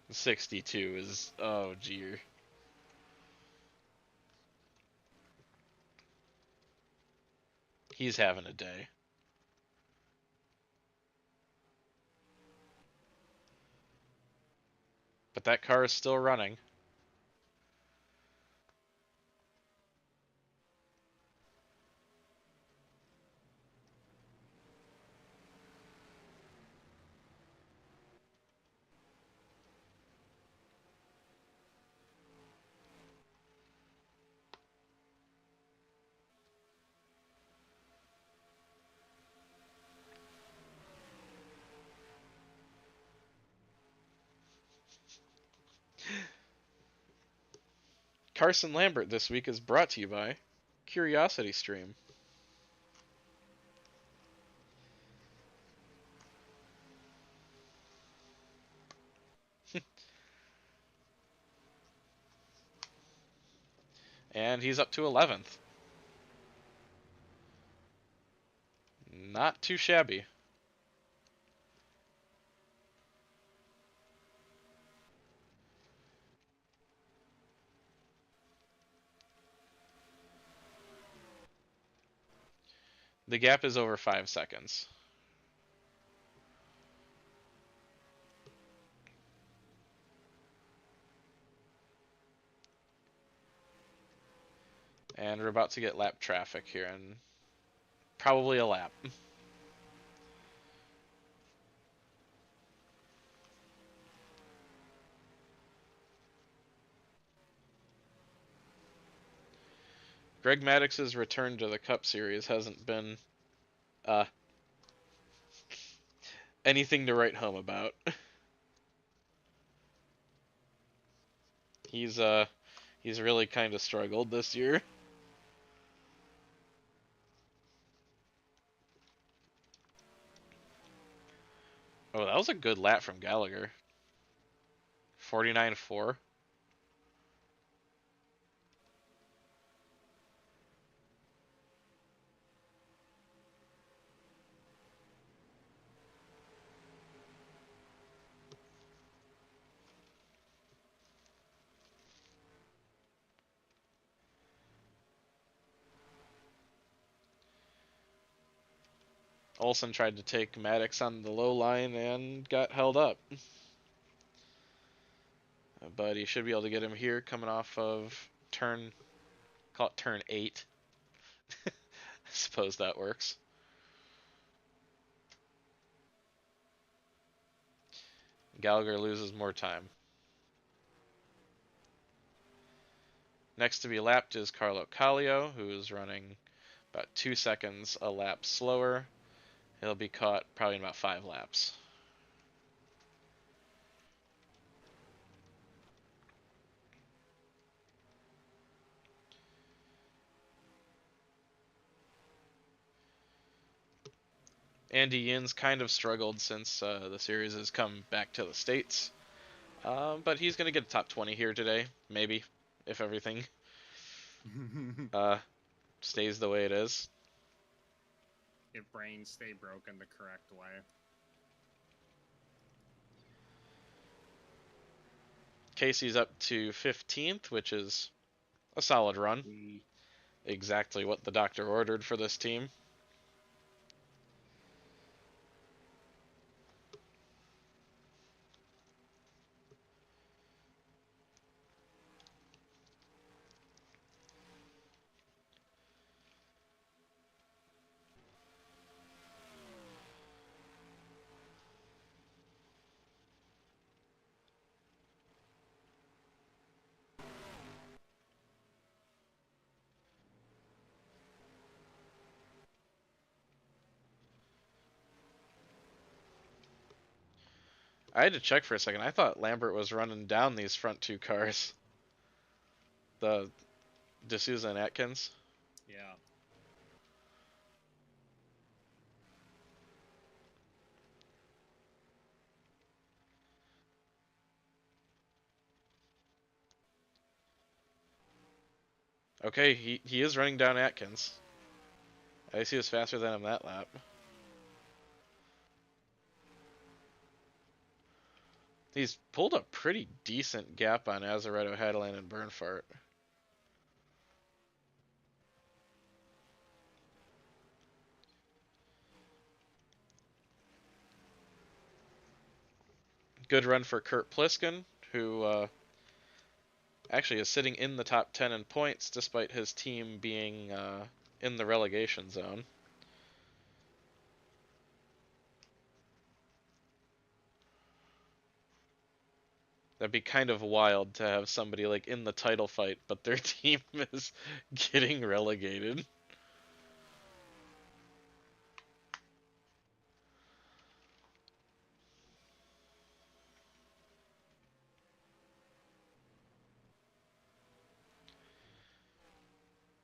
.62 is, oh gee. He's having a day. But that car is still running. Carson Lambert this week is brought to you by Curiosity Stream. And he's up to 11th. Not too shabby. The gap is over 5 seconds. And we're about to get lap traffic here, and probably a lap. Greg Maddox's return to the Cup Series hasn't been anything to write home about. He's really kind of struggled this year. Oh, that was a good lap from Gallagher. 49.4. Olsen tried to take Maddox on the low line and got held up. But he should be able to get him here coming off of call it turn 8. I suppose that works. Gallagher loses more time. Next to be lapped is Carlo Kallio, who is running about 2 seconds a lap slower. He'll be caught probably in about 5 laps. Andy Yin's kind of struggled since the series has come back to the States. But he's going to get a top 20 here today, maybe, if everything stays the way it is. If brains stay broken the correct way. Casey's up to 15th, which is a solid run. Exactly what the doctor ordered for this team. I had to check for a second. I thought Lambert was running down these front 2 cars. The D'Souza and Atkins. Yeah. Okay, he is running down Atkins. I guess he was faster than him that lap. He's pulled a pretty decent gap on Azaretto, Hadeland, and Bernfart. Good run for Kurt Pliskin, who actually is sitting in the top 10 in points despite his team being in the relegation zone. That'd be kind of wild to have somebody like in the title fight, but their team is getting relegated.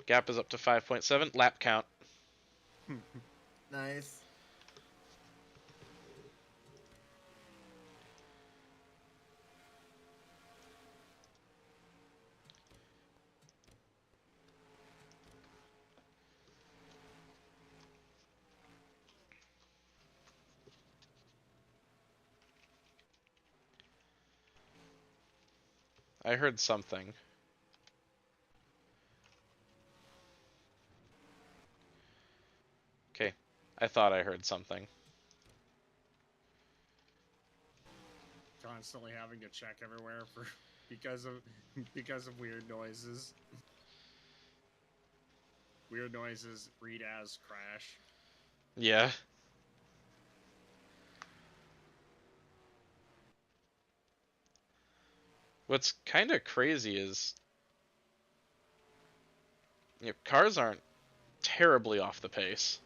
Gap is up to 5.7. Lap count. Nice. I heard something. Okay, I thought I heard something. Constantly having to check everywhere for because of weird noises. Weird noises read as crash. Yeah. What's kind of crazy is cars aren't terribly off the pace.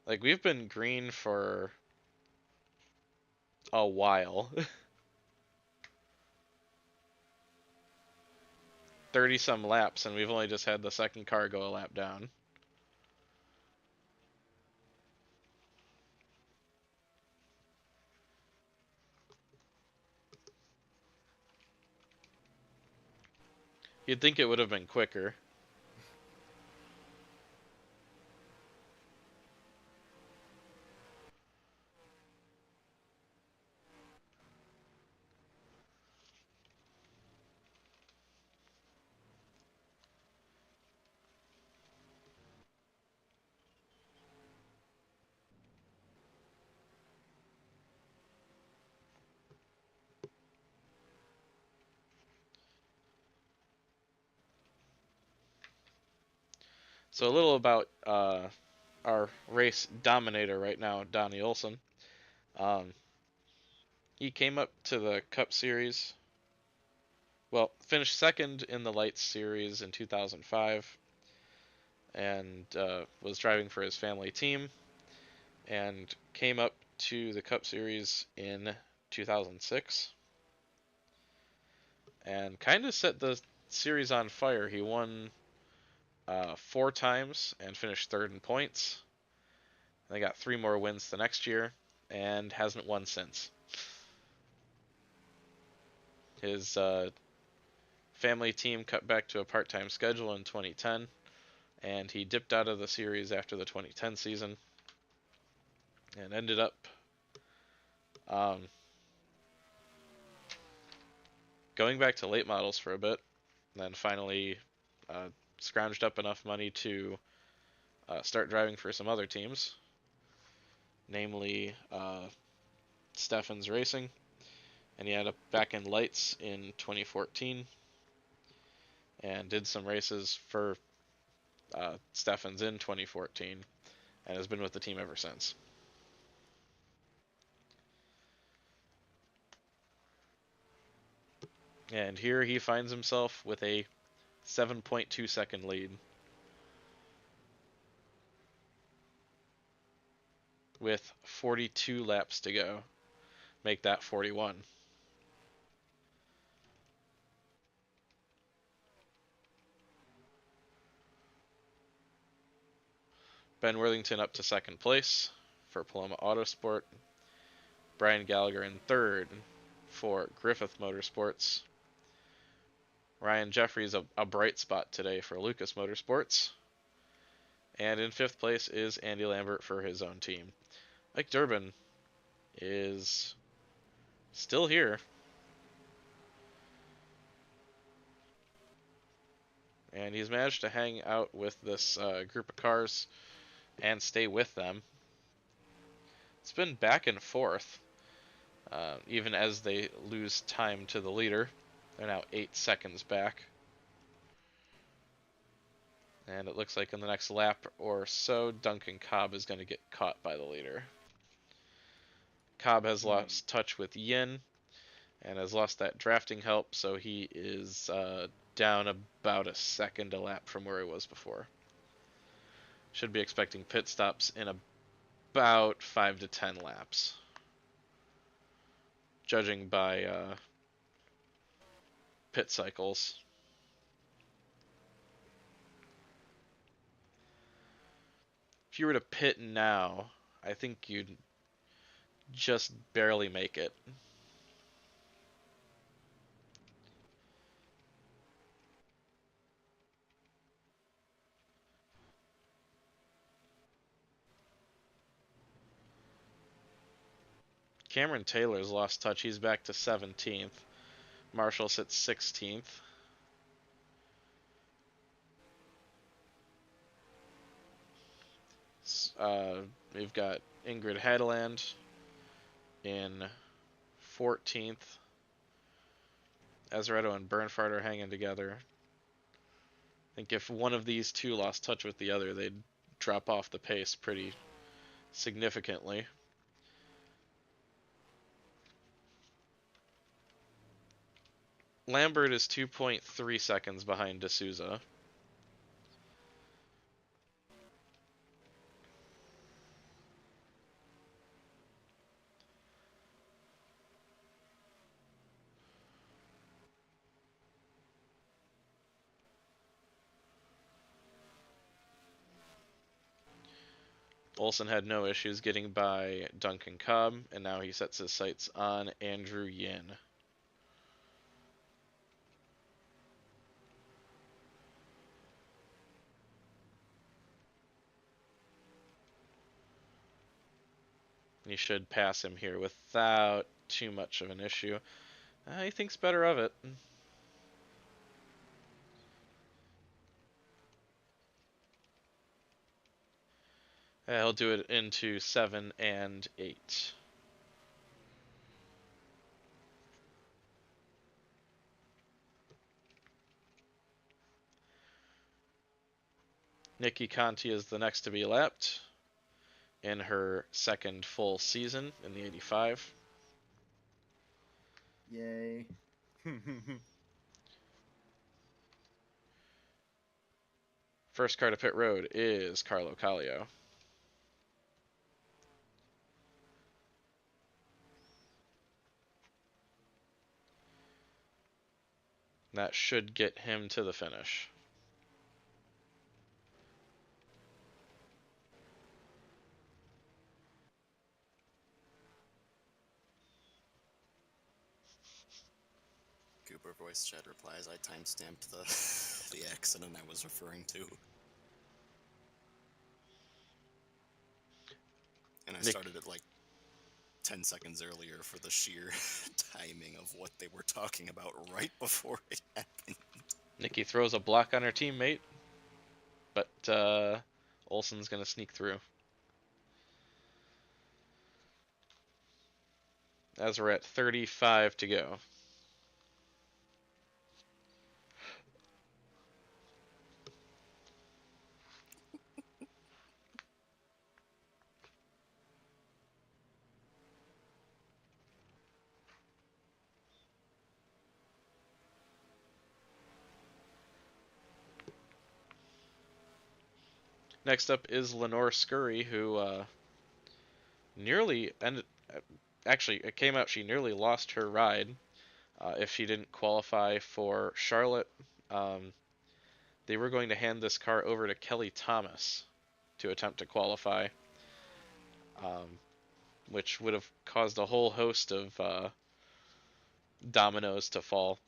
Like, we've been green for a while. 30 some laps, and we've only just had the second car go a lap down. You'd think it would have been quicker. So a little about our race dominator right now, Donnie Olson. He came up to the Cup Series. Well, finished second in the Lights Series in 2005, and was driving for his family team, and came up to the Cup Series in 2006, and kind of set the series on fire. He won 4 times and finished third in points. They got 3 more wins the next year, and hasn't won since. His family team cut back to a part-time schedule in 2010, and he dipped out of the series after the 2010 season, and ended up going back to late models for a bit, and then finally scrounged up enough money to start driving for some other teams, namely Steffens Racing, and he had a back in Lights in 2014, and did some races for Steffens in 2014, and has been with the team ever since. And here he finds himself with a 7.2 second lead, with 42 laps to go. Make that 41. Ben Worthington up to second place for Paloma Autosport. Brian Gallagher in third for Griffith Motorsports. Ryan Jeffries a bright spot today for Lucas Motorsports. And in fifth place is Andy Lambert for his own team. Mike Durbin is still here. And he's managed to hang out with this group of cars and stay with them. It's been back and forth, even as they lose time to the leader. They're now 8 seconds back. And it looks like in the next lap or so, Duncan Cobb is going to get caught by the leader. Cobb has lost touch with Yin and has lost that drafting help, so he is down about a second a lap from where he was before. Should be expecting pit stops in about 5 to 10 laps, judging by pit cycles. If you were to pit now, I think you'd just barely make it. Cameron Taylor's lost touch. He's back to 17th. Marshall sits 16th. We've got Ingrid Hadeland in 14th. Azaretto and Bernfard are hanging together. I think if one of these two lost touch with the other, they'd drop off the pace pretty significantly. Lambert is 2.3 seconds behind D'Souza. Olsen had no issues getting by Duncan Cobb, and now he sets his sights on Andrew Yin. He should pass him here without too much of an issue. He thinks better of it. He'll do it into 7 and 8. Nikki Conti is the next to be lapped in her second full season in the 85. Yay. First car to pit road is Carlo Kallio. That should get him to the finish. Cooper voice chat replies, I timestamped the accident I was referring to. And I started it like 10 seconds earlier for the sheer timing of what they were talking about right before it happened. Nikki throws a block on her teammate, but Olsen's going to sneak through. As we're at 35 to go. Next up is Lenore Scurry, who nearly ended. Actually, it came out she nearly lost her ride if she didn't qualify for Charlotte. They were going to hand this car over to Kelly Thomas to attempt to qualify, which would have caused a whole host of dominoes to fall.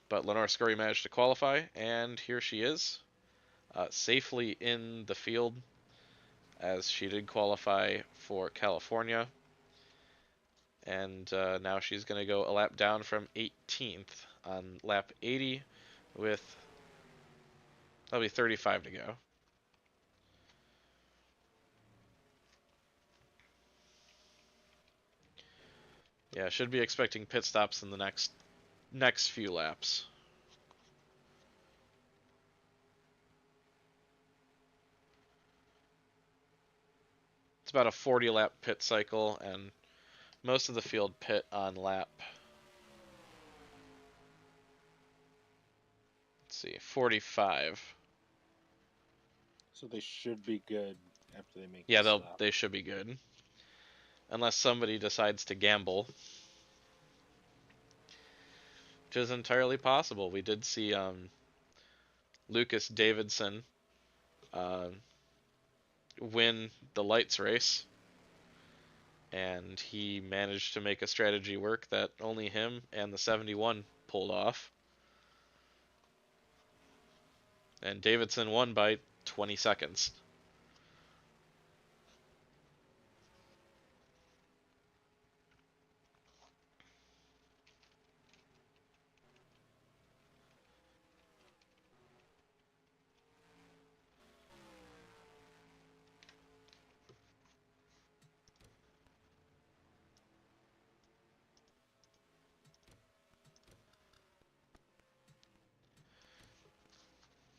But Lenore Scurry managed to qualify, and here she is, safely in the field, as she did qualify for California. And now she's going to go a lap down from 18th on lap 80 with, that'll be 35 to go. Yeah, should be expecting pit stops in the next few laps. It's about a 40 lap pit cycle, and most of the field pit on lap, let's see, 45. So they should be good after they make. Yeah, they should be good, unless somebody decides to gamble, which is entirely possible. We did see Lucas Davidson win the lights race, and he managed to make a strategy work that only him and the 71 pulled off. And Davidson won by 20 seconds.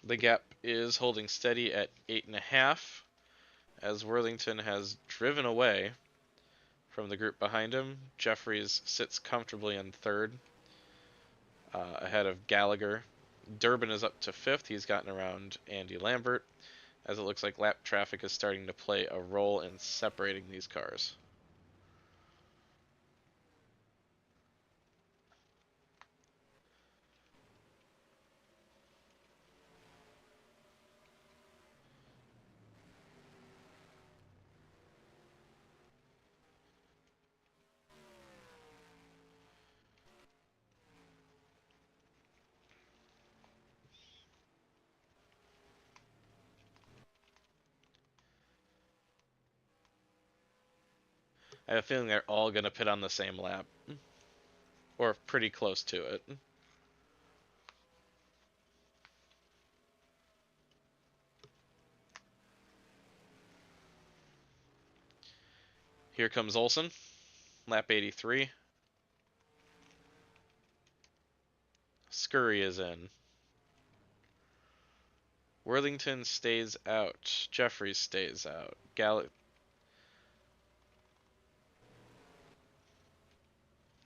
The gap is holding steady at 8.5 as Worthington has driven away from the group behind him. Jeffries sits comfortably in third, ahead of Gallagher. Durbin is up to fifth. He's gotten around Andy Lambert, as it looks like lap traffic is starting to play a role in separating these cars. I have a feeling they're all going to pit on the same lap, or pretty close to it. Here comes Olsen, lap 83. Scurry is in. Worthington stays out. Jeffries stays out.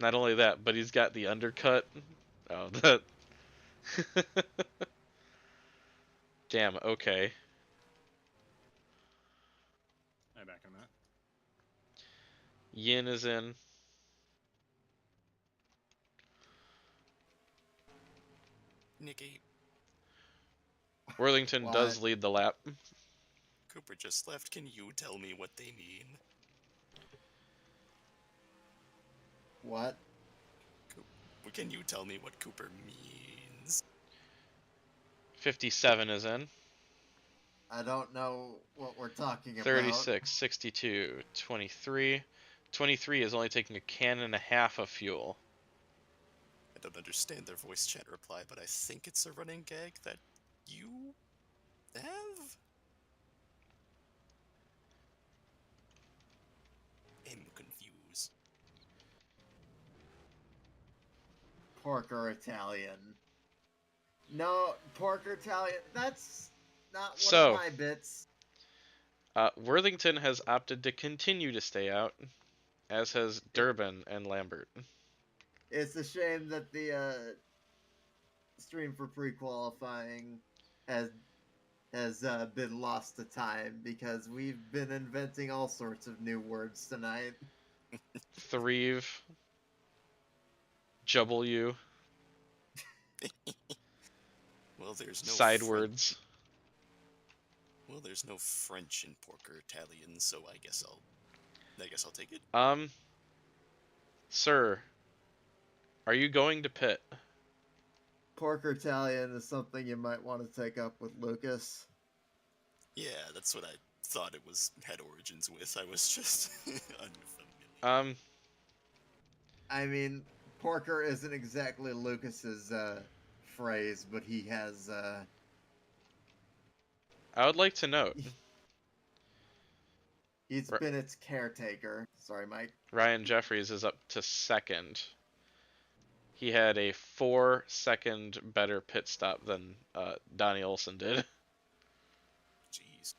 Not only that, but he's got the undercut. Oh, that. Damn, okay. I back on that. Yin is in. Nikki, Worthington does What? lead the lap. Cooper just left. Can you tell me what they mean? What? Can you tell me what Cooper means? 57 is in. I don't know what we're talking about. 36, 62, 23. 23 is only taking a can and a half of fuel. I don't understand their voice chat reply, but I think it's a running gag that you have? I'm confused. Porker Italian. No, Porker Italian. That's not one So, of my bits. Worthington has opted to continue to stay out, as has Durbin and Lambert. It's a shame that the stream for pre-qualifying has been lost to time because we've been inventing all sorts of new words tonight. Threve. W. Well, there's no Sidewards. Well, there's no French in Porker Italian, so I guess I'll take it. Sir, are you going to pit? Porker Italian is something you might want to take up with Lucas. Yeah, that's what I thought it had origins with. I was just unfamiliar. I mean, Porker isn't exactly Lucas's phrase, but he has. I would like to note. He's been its caretaker. Sorry, Mike. Ryan Jeffries is up to second. He had a 4-second better pit stop than Donnie Olsen did. Jeez.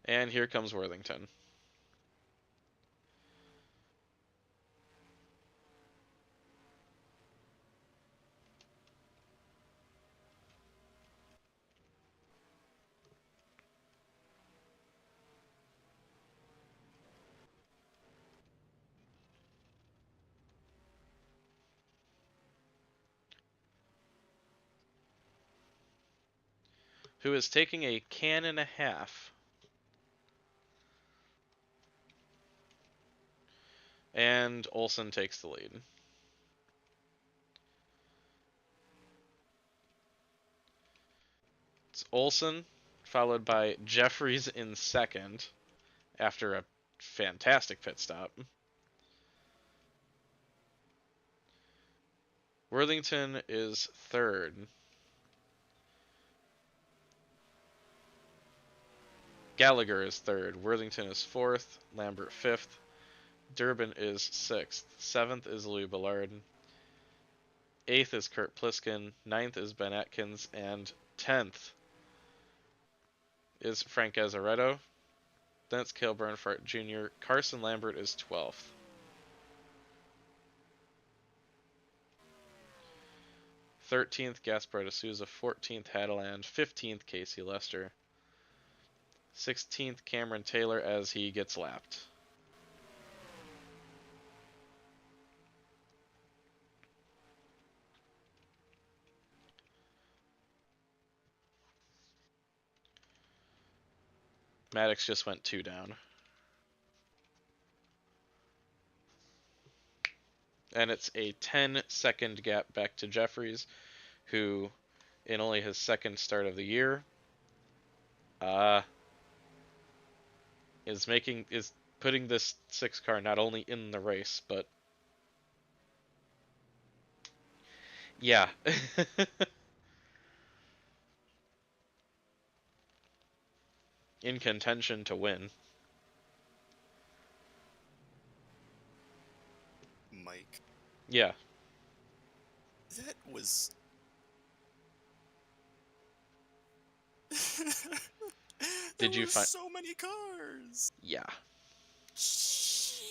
And here comes Worthington. Who is taking a can and a half. And Olsen takes the lead. It's Olsen, followed by Jeffries in second, after a fantastic pit stop. Worthington is third. Gallagher is third. Worthington is fourth. Lambert fifth. Durbin is 6th. 7th is Louis Ballard. 8th is Kurt Pliskin. 9th is Ben Atkins. And 10th is Frank Azaretto. Then it's Cale Bernhardt Jr. Carson Lambert is 12th. '13th, Gaspar de Souza. 14th, Hadeland. 15th, Casey Lester. 16th, Cameron Taylor as he gets lapped. Maddox just went 2 down. And it's a 10-second gap back to Jeffries, who, in only his second start of the year, is putting this 6 car not only in the race, but yeah. In contention to win. Mike, Yeah. that was. Did you find so many cars? Yeah. Jeez.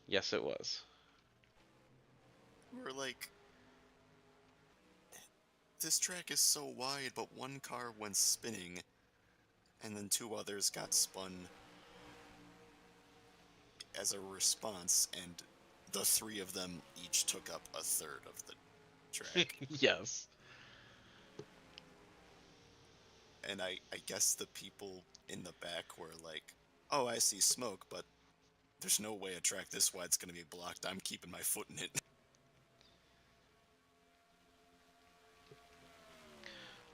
Yes, it was. We're like, this track is so wide, but one car went spinning, and then 2 others got spun as a response, and the 3 of them each took up a third of the track. Yes. And I guess the people in the back were like, oh, I see smoke, but there's no way a track this wide's gonna be blocked. I'm keeping my foot in it.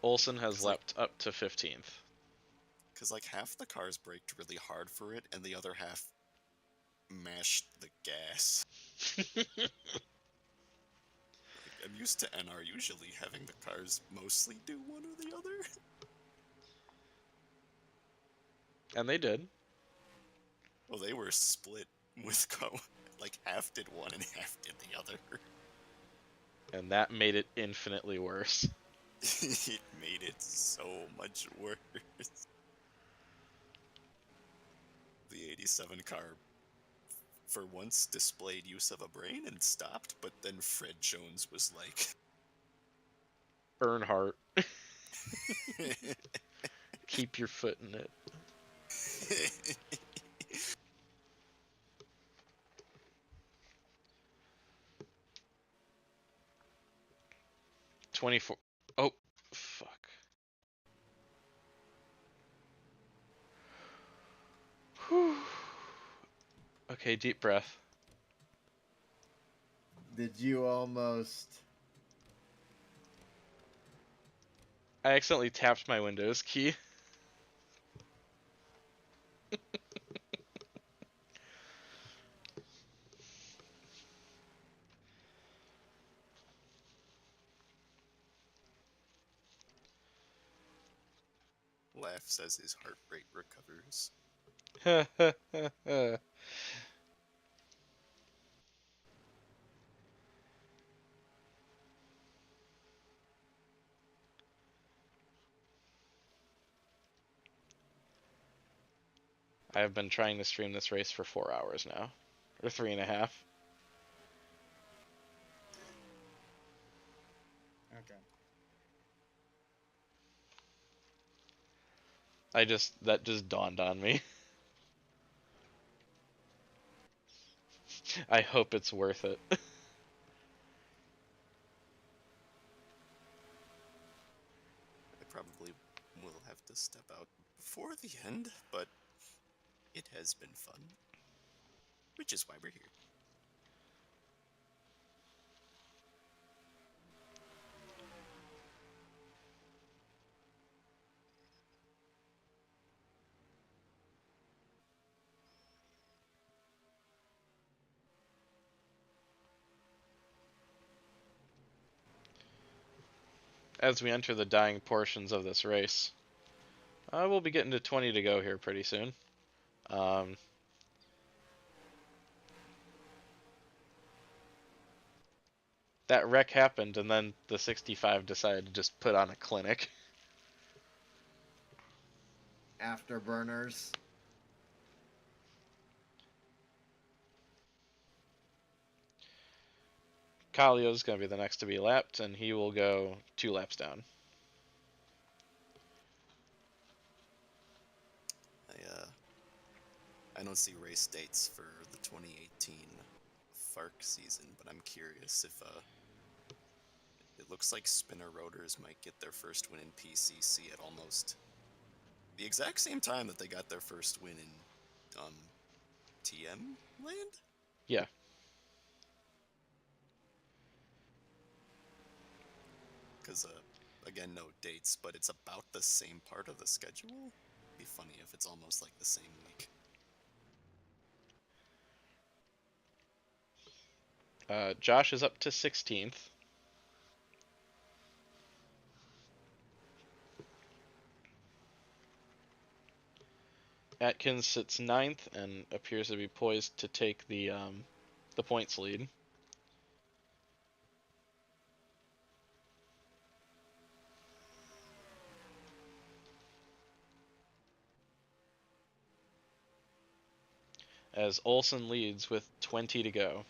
Olsen has leapt up to 15th. Because, like, half the cars braked really hard for it, and the other half mashed the gas. I'm used to NR usually having the cars mostly do one or the other. And they did. Well, they were split with like half did one and half did the other. And that made it infinitely worse. It made it so much worse. The 87 car, for once, displayed use of a brain and stopped, but then Fred Jones was like... Earnhardt. Keep your foot in it. 24. Oh, fuck. Whew. Okay, deep breath. Did you almost... I accidentally tapped my Windows key. Laughs as his heart rate recovers. I have been trying to stream this race for 4 hours now. Or 3.5. Okay. That just dawned on me. I hope it's worth it. I probably will have to step out before the end, but it has been fun. Which is why we're here. As we enter the dying portions of this race, we'll be getting to 20 to go here pretty soon. Um, that wreck happened, and then the 65 decided to just put on a clinic. Afterburners. Kallio's going to be the next to be lapped, and he will go 2 laps down. I don't see race dates for the 2018 FARC season, but I'm curious if it looks like Spinner Rotors might get their first win in PCC at almost the exact same time that they got their first win in TM land? Yeah. Because, again, no dates, but it's about the same part of the schedule. Be funny if it's almost like the same week. Josh is up to 16th. Atkins sits 9th and appears to be poised to take the points lead. As Olsen leads with 20 to go.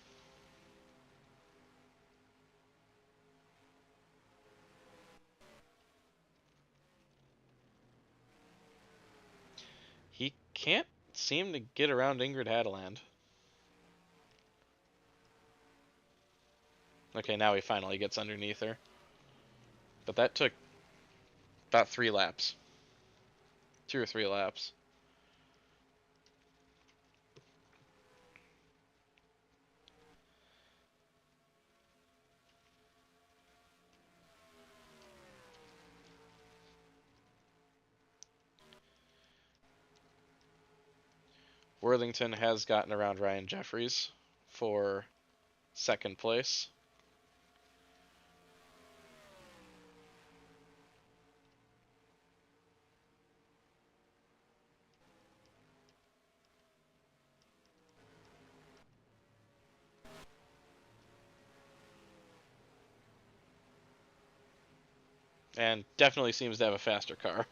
He can't seem to get around Ingrid Hadeland. Okay, now he finally gets underneath her. But that took about 3 laps. 2 or 3 laps. Worthington has gotten around Ryan Jeffries for 2nd place. And definitely seems to have a faster car.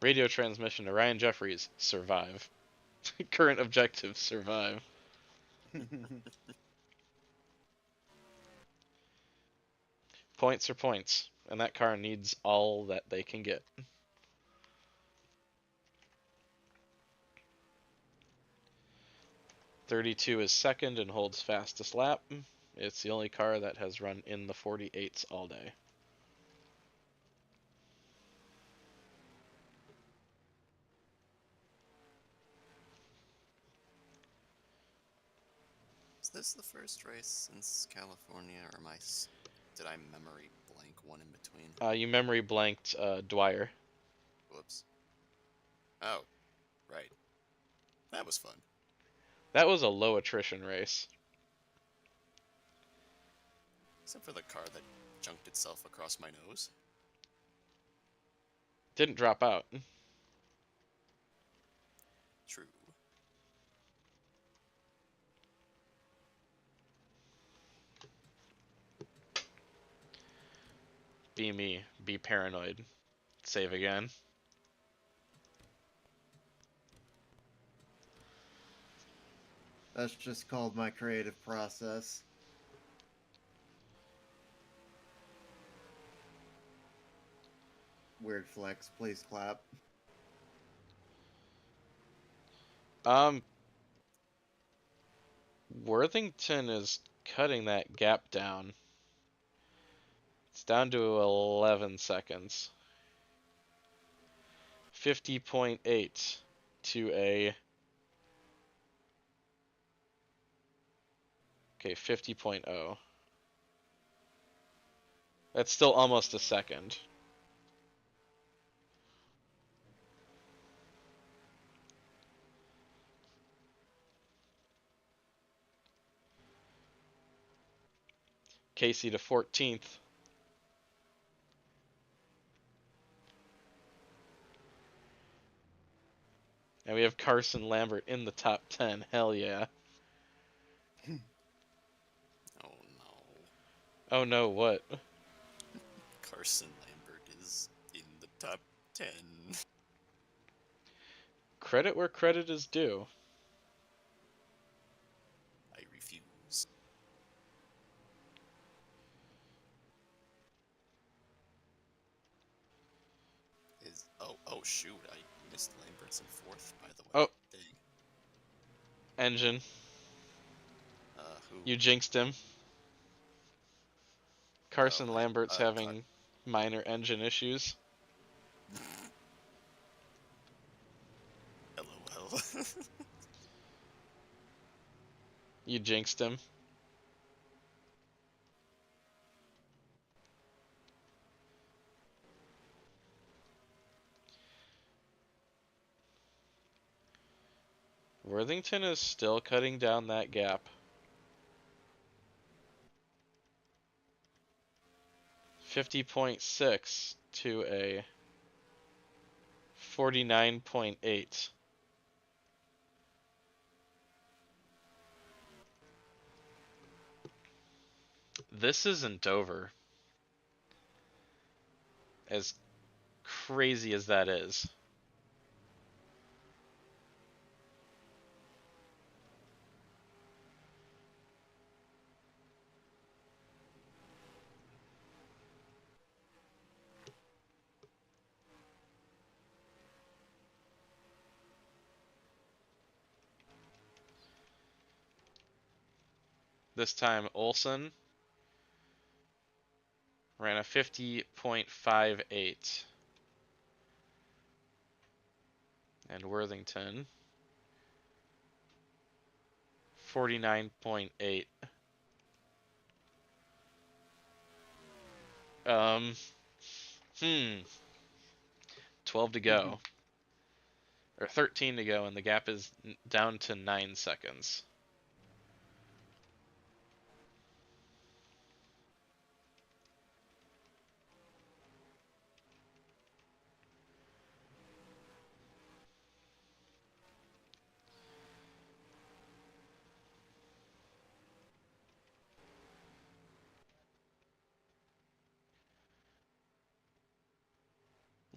Radio transmission to Ryan Jeffries, survive. Current objective, survive. Points are points, and that car needs all that they can get. .32 is 2nd and holds fastest lap. It's the only car that has run in the 48s all day. Is this the first race since California, or did I memory blank one in between? You memory blanked Dwyer. Whoops. Oh, right. That was fun. That was a low attrition race. Except for the car that junked itself across my nose. Didn't drop out. True. Be me. Be paranoid. Save again. That's just called my creative process. Weird flex, please clap. Worthington is cutting that gap down. It's down to 11 seconds. 50.8 to a... Okay, 50.0. That's still almost a second. Casey to 14th. And we have Carson Lambert in the top 10. Hell yeah. Oh no. Oh no, what? Carson Lambert is in the top 10. Credit where credit is due. I refuse. Oh shoot, I missed Lambert's in 4th, by the way. Oh. Dang. Engine. Who? You jinxed him. Carson Oh, Lambert's having minor engine issues. LOL. You jinxed him. Worthington is still cutting down that gap. 50.6 to a 49.8. This isn't over. As crazy as that is. This time Olsen ran a 50.58. And Worthington 49.8. 12 to go. Or 13 to go, and the gap is down to 9 seconds.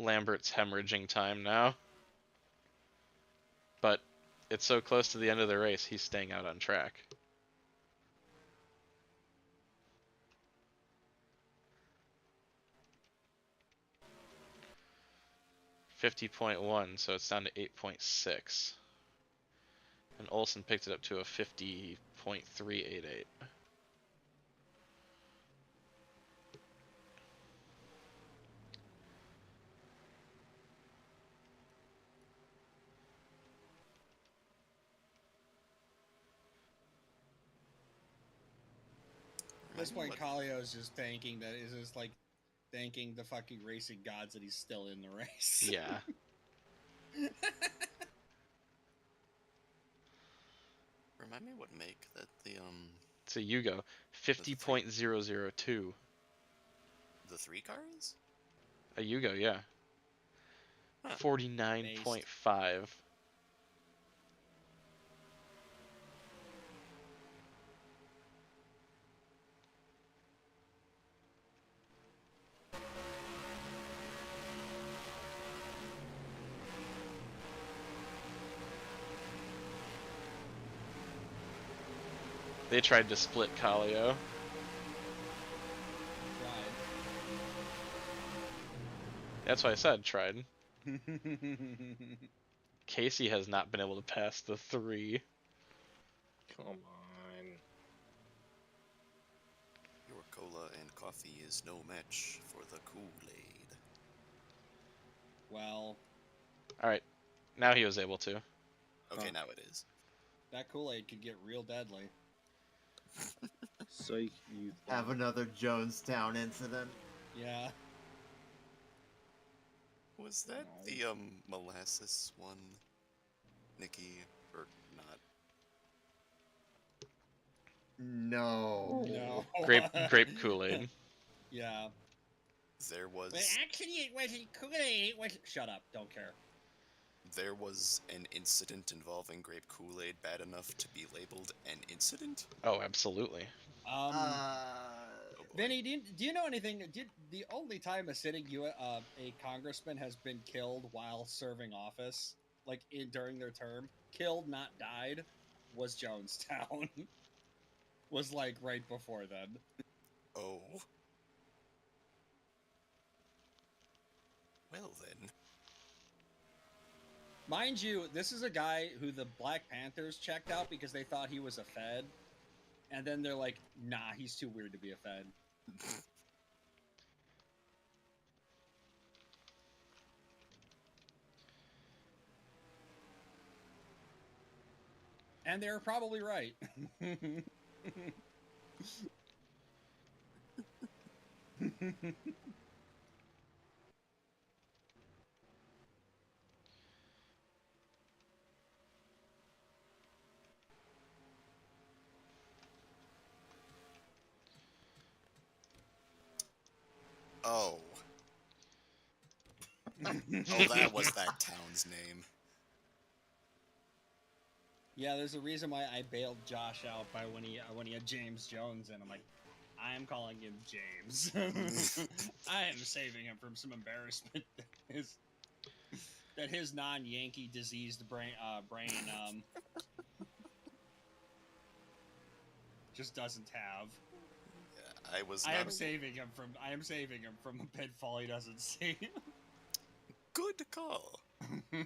Lambert's hemorrhaging time now. But it's so close to the end of the race, he's staying out on track. .1, so it's down to 8.6. And Olsen picked it up to a 50.388. At this point, Kallio's just thanking that is just like thanking the fucking racing gods that he's still in the race. Yeah. Remind me what make that the So you go 50.002. The 3 cars? A Yugo, yeah. Huh. 49.5. They tried to split Kallio. That's why I said tried. Casey has not been able to pass the 3. Come on. Your cola and coffee is no match for the Kool-Aid. Well, Alright, now he was able to. Okay, now it is. that Kool-Aid could get real deadly. Psych, you Have another Jonestown incident. Yeah. Was that the molasses one, Nikki, or not? No. No. Grape Kool-Aid. Yeah. There was But actually, it wasn't Kool-Aid. It was. Shut up. Don't care. there was an incident involving grape Kool-Aid bad enough to be labeled an incident. Oh, absolutely. Oh boy. Vinny, do you know anything? The only time a a congressman has been killed while serving office, like during their term, killed not died, was Jonestown. Was like right before then. Oh. Well then. Mind you, this is a guy who the Black Panthers checked out because they thought he was a Fed, and then they're like, "Nah, he's too weird to be a Fed." And they were probably right. Oh. Oh, that was that town's name. Yeah, there's a reason why I bailed Josh out by when he had James Jones, and I'm like, I am calling him James. I am saving him from some embarrassment that his non-Yankee diseased brain just doesn't have. Yeah, I am saving him from a pitfall he doesn't see. Good call. Yeah,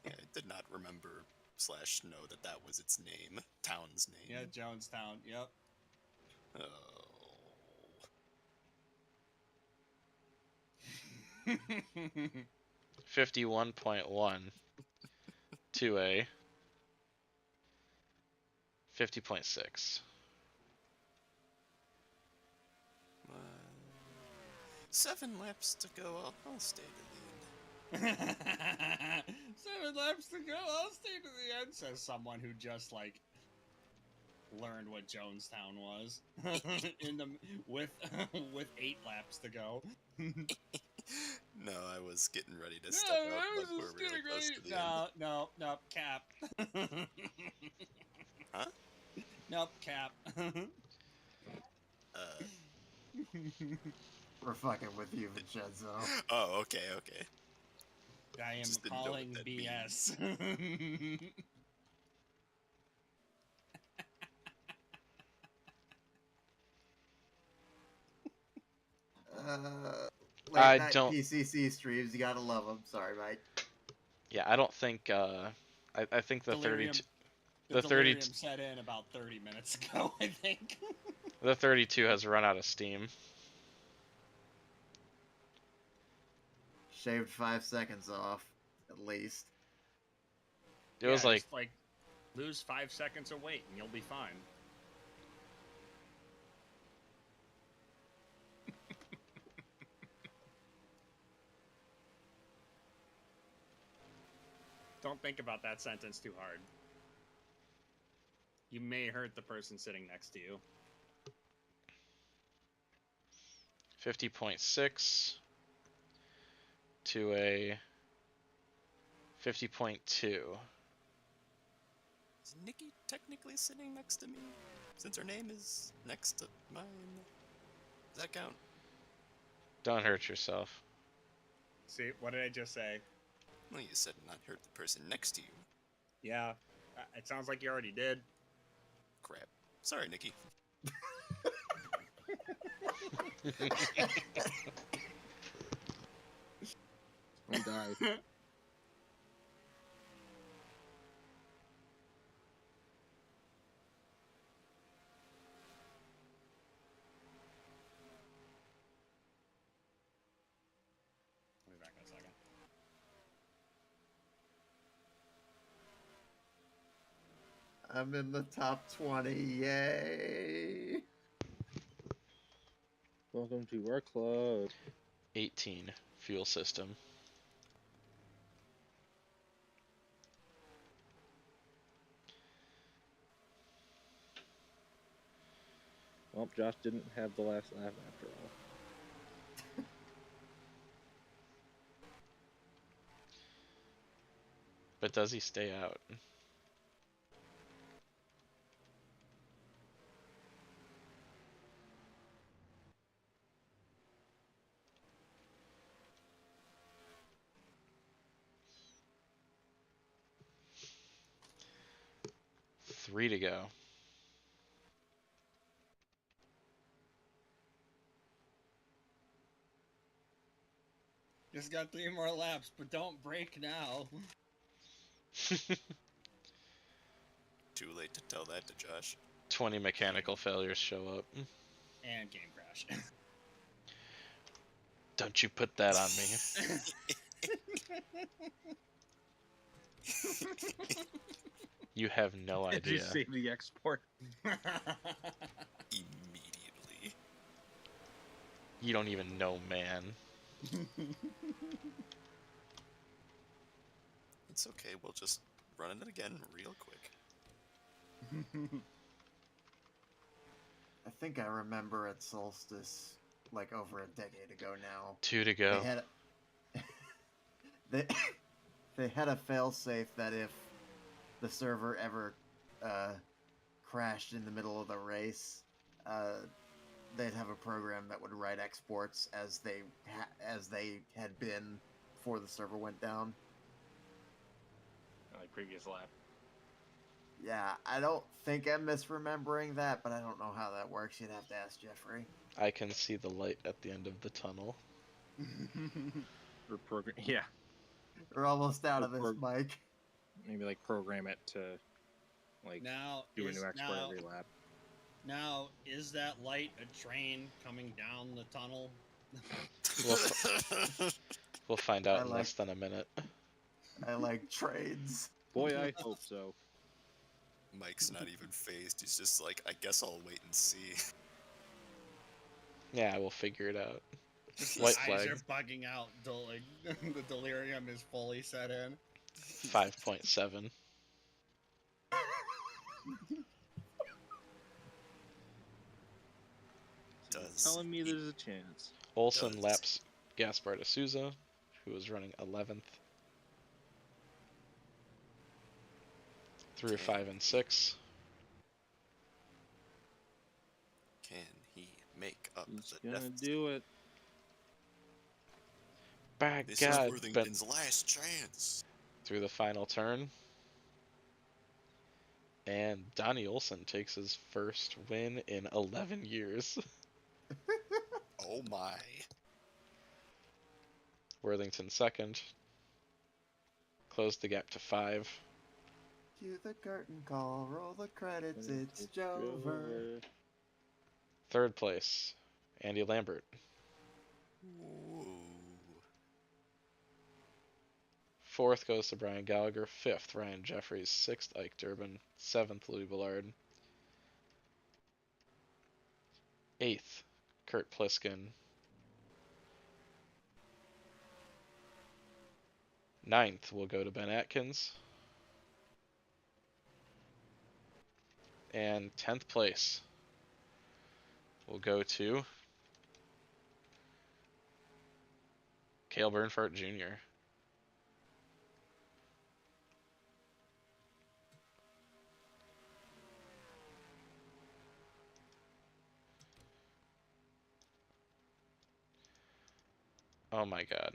I did not remember / know that was its name, town's name. Yeah, Jonestown. Yep. Oh. 51.1 to a 50.6. 7 laps to go. I'll stay to the end. 7 laps to go. I'll stay to the end, says someone who just like learned what Jonestown was with 8 laps. To go. No, I was getting ready to step out, but we're really close to the end. No, cap. Huh? Nope, cap. We're fucking with you, Vincenzo. Oh, okay. I am Just didn't know what calling that BS. Late I night don't- PCC streams, you gotta love them. Sorry, Mike. Yeah, I don't think. I think the Delirium. 32. The The delirium 32. set in about 30 minutes ago, I think. The 32 has run out of steam. Shaved 5 seconds off, at least. It was like just, lose 5 seconds of weight and you'll be fine. Don't think about that sentence too hard. You may hurt the person sitting next to you. 50.6 to a 50.2. Is Nikki technically sitting next to me? Since her name is next to mine. Does that count? Don't hurt yourself. See, what did I just say? Well, you said not hurt the person next to you. Yeah, it sounds like you already did. Crap. Sorry, Nikki. I died. I'll be back in a second. I'm in the top 20. Yay! Welcome to our club. 18 fuel system. Well, Josh didn't have the last lap after all. But does he stay out? Three to go. Just got 3 more laps, but don't break now. Too late to tell that to Josh. 20 mechanical failures show up. And game crash. Don't you put that on me. You have no Did you idea. save the export? Immediately. You don't even know, man. It's okay, we'll just run it again real quick. I think I remember at Solstice, like over a decade ago now. 2 to go. They had they they had a failsafe that if the server ever crashed in the middle of the race, they'd have a program that would write exports as they had been before the server went down. Like previous lap. Yeah, I don't think I'm misremembering that, but I don't know how that works. You'd have to ask Jeffrey. I can see the light at the end of the tunnel. Or program. Yeah, We're almost out of this, Or- Mike. maybe like program it to like now, do a is, new export now, every lap. now, is that light a train coming down the tunnel? We'll find out I in like- less than a minute. I like trades. Boy, I hope so. Mike's not even phased. He's just like, I guess I'll wait and see. Yeah, we'll figure it out. Just White the eyes flag. are bugging out. The delirium is fully set in. 5.7. Does Telling me he- there's a chance. Olsen Does. laps Gaspar de Souza, who was running 11th. Through 5 and 6. Can he make up He's the gonna deficit? do it. By This God, is but Worthington's last chance. through the final turn. And Donnie Olsen takes his first win in 11 years. Oh my. Worthington second. Closed the gap to 5. Cue the curtain call, roll the credits, it's Jover. Third place, Andy Lambert. Ooh. Fourth goes to Brian Gallagher. Fifth, Ryan Jeffries. Sixth, Ike Durbin. Seventh, Louis Ballard. Eighth, Kurt Pliskin. Ninth will go to Ben Atkins. And 10th place will go to Cale Bernhardt Jr. Oh my God.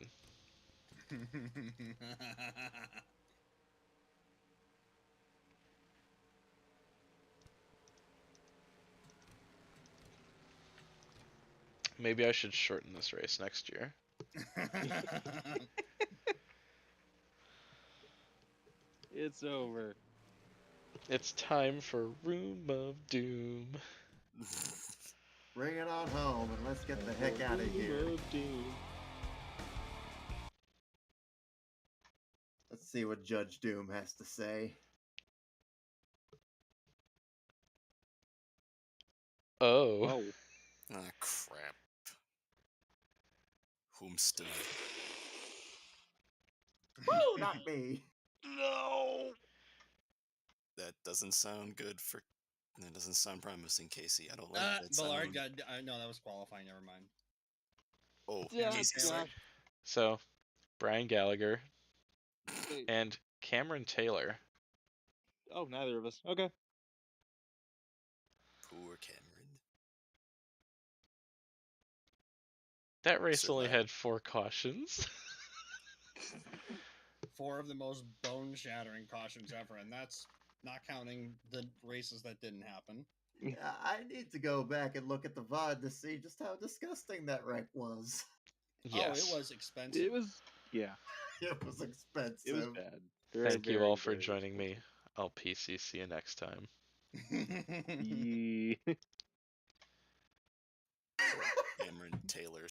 Maybe I should shorten this race next year. It's over. It's time for Room of Doom. Bring it on home and let's get the heck out of here. Let's see what Judge Doom has to say. Oh. Oh, Ah, crap. Whomsta. Woo, not me. No! That doesn't sound good for That doesn't sound promising, Casey. I don't like that Ballard sound. got no, that was qualifying. Never mind. Oh, Yeah, Casey's Taylor. So, Brian Gallagher Wait. and Cameron Taylor. Oh, neither of us. Okay. poor Cameron. That race only Survived. had 4 cautions. 4 of the most bone-shattering cautions ever, and that's not counting the races that didn't happen. Yeah, I need to go back and look at the VOD to see just how disgusting that wreck was. Yes. Oh, it was expensive. It was, yeah, It was expensive. it was bad. Very, Thank you very, all for very joining me. expensive. I'll PCC you next time. Yeah.